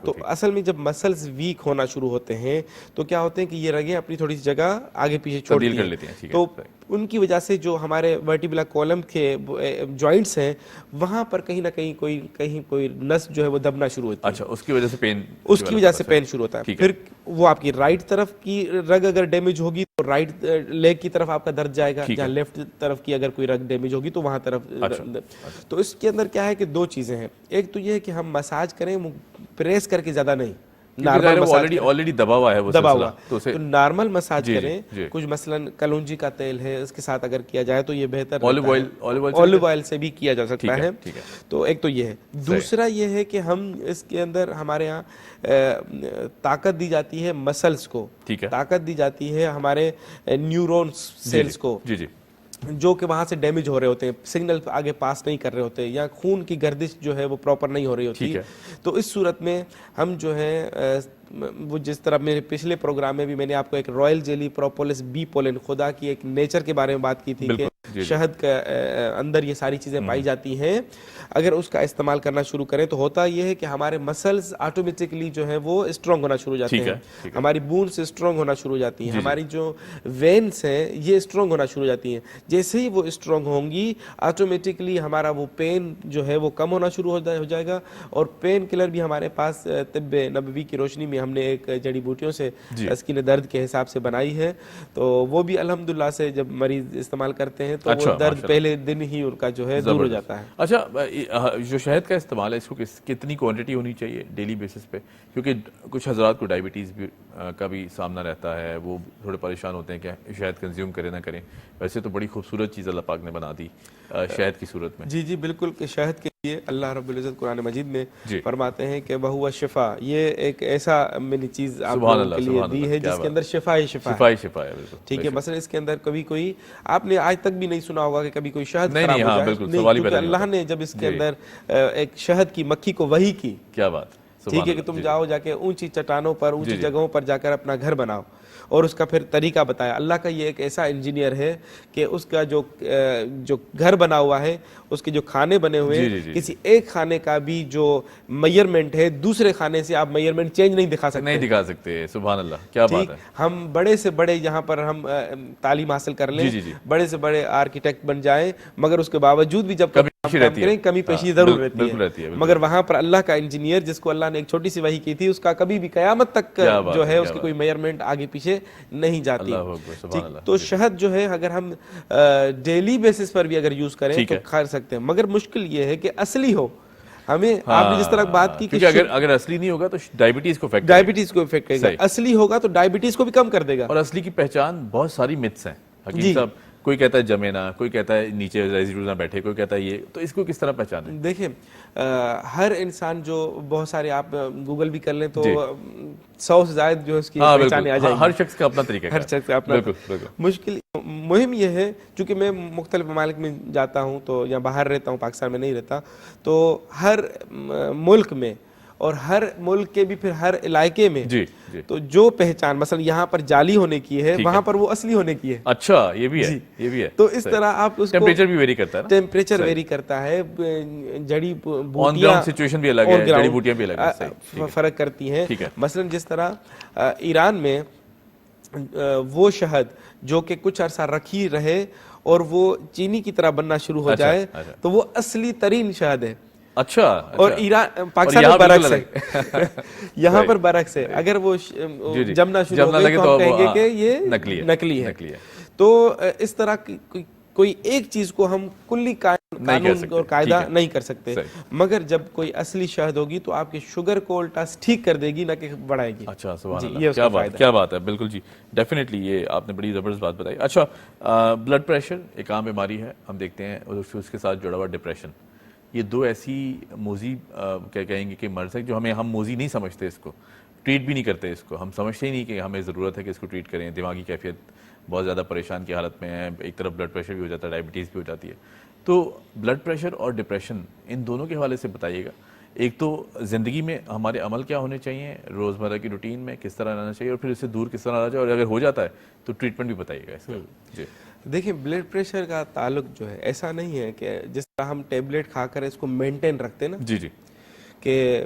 تو اصل میں جب مسلس ویک ہونا شروع ہوتے ہیں تو کیا ہوتے ہیں کہ یہ رگیں اپنی تھوڑی سی جگہ آگے پیچھے چھوڑ دیتی ہیں. تو ان کی وجہ سے جو ہمارے ورٹیبلا کولم کے جوائنٹس ہیں وہاں پر کہیں نہ کہیں کوئی نس جو ہے وہ دبنا شروع ہوتی ہے. اچھا اس کی وجہ سے پین شروع ہوتا ہے. پھر وہ آپ کی رائٹ طرف کی رگ اگر ڈیمیج ہوگی تو رائٹ لیگ کی طرف آپ کا درد جائے گا, جہاں لیفٹ طرف کی اگر کوئی رگ ڈیمیج ہوگی تو وہاں طرف. تو اس کے اندر کیا ہے کہ دو چیزیں ہیں. ایک تو یہ ہے کہ ہم مساج کریں پریس کر کے زیادہ نہیں, آلریڈی دبا ہوا ہے وہ دبا تو نارمل مساج کریں. کچھ مثلاً کلونجی کا تیل ہے اس کے ساتھ اگر کیا جائے تو یہ بہتر. اولیو آئل سے بھی کیا جا سکتا ہے. تو ایک تو یہ ہے. دوسرا یہ ہے کہ ہم اس کے اندر ہمارے یہاں طاقت دی جاتی ہے مسلز کو, طاقت دی جاتی ہے ہمارے نیورون سیلز کو جو کہ وہاں سے ڈیمیج ہو رہے ہوتے ہیں, سگنل آگے پاس نہیں کر رہے ہوتے, یا خون کی گردش جو ہے وہ پراپر نہیں ہو رہی ہوتی. تو اس صورت میں ہم جو ہے وہ جس طرح میرے پچھلے پروگرام میں بھی میں نے آپ کو ایک رائل جیلی پروپولس بی پولن خدا کی ایک نیچر کے بارے میں بات کی تھی کہ شہد کے اندر یہ ساری چیزیں پائی جاتی ہیں. اگر اس کا استعمال کرنا شروع کریں تو ہوتا یہ ہے کہ ہمارے مسلز آٹومیٹکلی جو ہے وہ اسٹرانگ ہونا شروع ہو جاتے ہیں, ہماری بونز اسٹرانگ ہونا شروع ہو جاتی ہیں, ہماری جو وینس ہیں یہ اسٹرانگ ہونا شروع ہو جاتی ہیں. جیسے ہی وہ اسٹرانگ ہوں گی آٹومیٹکلی ہمارا وہ پین جو ہے وہ کم ہونا شروع ہو جائے گا. اور پین کلر بھی ہمارے پاس طب نبوی کی روشنی میں ہم نے ایک جڑی بوٹیوں سے تسکین درد کے حساب سے بنائی ہے, تو وہ بھی الحمدللہ سے جب مریض استعمال کرتے ہیں تو وہ درد پہلے دن ہی ان کا جو ہے دور ہو جاتا ہے. اچھا جو شہد کا استعمال ہے اس کو کتنی کوانٹٹی ہونی چاہیے ڈیلی بیسس پہ, کیونکہ کچھ حضرات کو ڈائبٹیز بھی کا بھی سامنا رہتا ہے, وہ تھوڑے پریشان ہوتے ہیں کہ شہد کنزیوم کریں نہ کریں. ویسے تو بڑی خوبصورت چیز اللہ پاک نے بنا دی شہد کی صورت میں. جی بالکل, کہ شہد کے لیے اللہ رب العزت قرآن مجید میں فرماتے ہیں کہ وہو شفا, یہ ایک ایسا منی چیز آپ لوگوں کے لیے دی ہے جس کے اندر شفا ہے. ٹھیک ہے, مثلا اس کے اندر کبھی کوئی آپ نے آج تک بھی نہیں سنا ہوگا کہ کبھی کوئی شہد خراب ہو جائے, کیونکہ اللہ نے جب اس کے اندر ایک شہد کی مکھی کو وحی کی, کیا بات, ٹھیک ہے, کہ تم جاؤ جا کے اونچی چٹانوں پر اونچی جگہوں پر جا کر اپنا گھر بناؤ, اور اس کا پھر طریقہ بتایا. اللہ کا یہ ایک ایسا انجینئر ہے کہ اس کا جو گھر بنا ہوا ہے, اس کے جو کھانے بنے ہوئے ہیں, کسی ایک کھانے کا بھی جو میئرمنٹ ہے دوسرے کھانے سے آپ میئرمنٹ چینج نہیں دکھا سکتے. سبحان اللہ, کیا بات ہے. ہم بڑے سے بڑے یہاں پر ہم تعلیم حاصل کر لیں, بڑے سے بڑے آرکیٹیکٹ بن جائیں, مگر اس کے باوجود بھی جب کمی پیشی ضرور رہتی ہے. مگر وہاں پر اللہ کا انجینئر جس کو اللہ نے ایک چھوٹی سی وحی کی تھی, اس کا کبھی بھی قیامت تک جو ہے اس کی کوئی میئرمنٹ آگے پیچھے نہیں جاتی. تو شہد جو ہے اگر ہم ڈیلی بیسس پر بھی اگر یوز کریں تو کھا سکتے ہیں, مگر مشکل یہ ہے کہ اصلی ہو. ہمیں آپ نے جس طرح بات کی کہ اگر اصلی نہیں ہوگا تو ڈائبٹیز کو افیکٹ کرے گا, اصلی ہوگا تو ڈائبٹیز کو بھی کم کر دے گا. اور اصلی کی پہچان بہت ساری متس ہیں حکیم صاحب, کوئی کہتا ہے جمے نہ, کوئی کہتا ہے نیچے ریزیڈو نہ بیٹھے, کوئی کہتا ہے یہ, تو اس کو کس طرح پہچانیں؟ دیکھیں ہر انسان جو بہت سارے آپ گوگل بھی کر لیں تو 100 سے زائد جو اس کی پہچانے آ جائیں گی. ہر شخص کا اپنا طریقہ ہے, ہر شخص کا اپنا. مشکل مہم یہ ہے چونکہ میں مختلف ممالک میں جاتا ہوں تو یا باہر رہتا ہوں, پاکستان میں نہیں رہتا, تو ہر ملک میں اور ہر ملک کے بھی پھر ہر علاقے میں تو جو پہچان مثلا یہاں پر جعلی ہونے کی ہے وہاں پر وہ اصلی ہونے کی ہے. اچھا, یہ بھی ہے. تو اس طرح آپ اس کو ٹیمپریچر بھی ویری کرتا ہے, ٹیمپریچر ویری کرتا ہے, جڑی بوٹیاں سچویشن بھی الگ ہے, جڑی بوٹیاں بھی الگ ہیں, فرق کرتی ہیں. مثلا جس طرح ایران میں وہ شہد جو کہ کچھ عرصہ رکھی رہے اور وہ چینی کی طرح بننا شروع ہو جائے تو وہ اصلی ترین شہد ہے. اچھا, اور ایران پاکستان میں برعکس ہے, یہاں پر برعکس ہے. اگر وہ جمنا شروع ہو گئے تو ہم کہیں گے کہ یہ نکلی ہے. تو اس طرح کوئی ایک چیز کو ہم کلی قانون اور قاعدہ نہیں کر سکتے, مگر جب کوئی اصلی شہد ہوگی تو آپ کے شوگر کو الٹا ٹھیک کر دے گی نہ کہ بڑھائے گی. اچھا, سبحان اللہ, کیا بات ہے. بالکل جی, ڈیفینیٹلی یہ آپ نے بڑی زبردست بات بتائی. اچھا, بلڈ پریشر ایک عام بیماری ہے, ہم دیکھتے ہیں اس کے ساتھ جڑا ہوا ڈپریشن, یہ دو ایسی موذی کیا کہیں گے کہ مرض ہے جو ہم موذی نہیں سمجھتے, اس کو ٹریٹ بھی نہیں کرتے, اس کو ہم سمجھتے ہی نہیں کہ ہمیں ضرورت ہے کہ اس کو ٹریٹ کریں. دماغی کیفیت بہت زیادہ پریشان کی حالت میں ہے, ایک طرف بلڈ پریشر بھی ہو جاتا ہے, ڈائبٹیز بھی ہو جاتی ہے. تو بلڈ پریشر اور ڈپریشن ان دونوں کے حوالے سے بتائیے گا. ایک تو زندگی میں ہمارے عمل کیا ہونے چاہیے, روزمرہ کی روٹین میں کس طرح رہنا چاہیے, اور پھر اس سے دور کس طرح رہنا چاہیے, اور اگر ہو جاتا ہے تو ٹریٹمنٹ بھی بتائیے گا اس کا. جی دیکھیں, بلڈ پریشر کا تعلق جو ہے ایسا نہیں ہے کہ جس طرح ہم ٹیبلٹ کھا کر اس کو مینٹین رکھتے نا, جی, کہ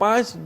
5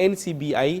NCBI,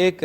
1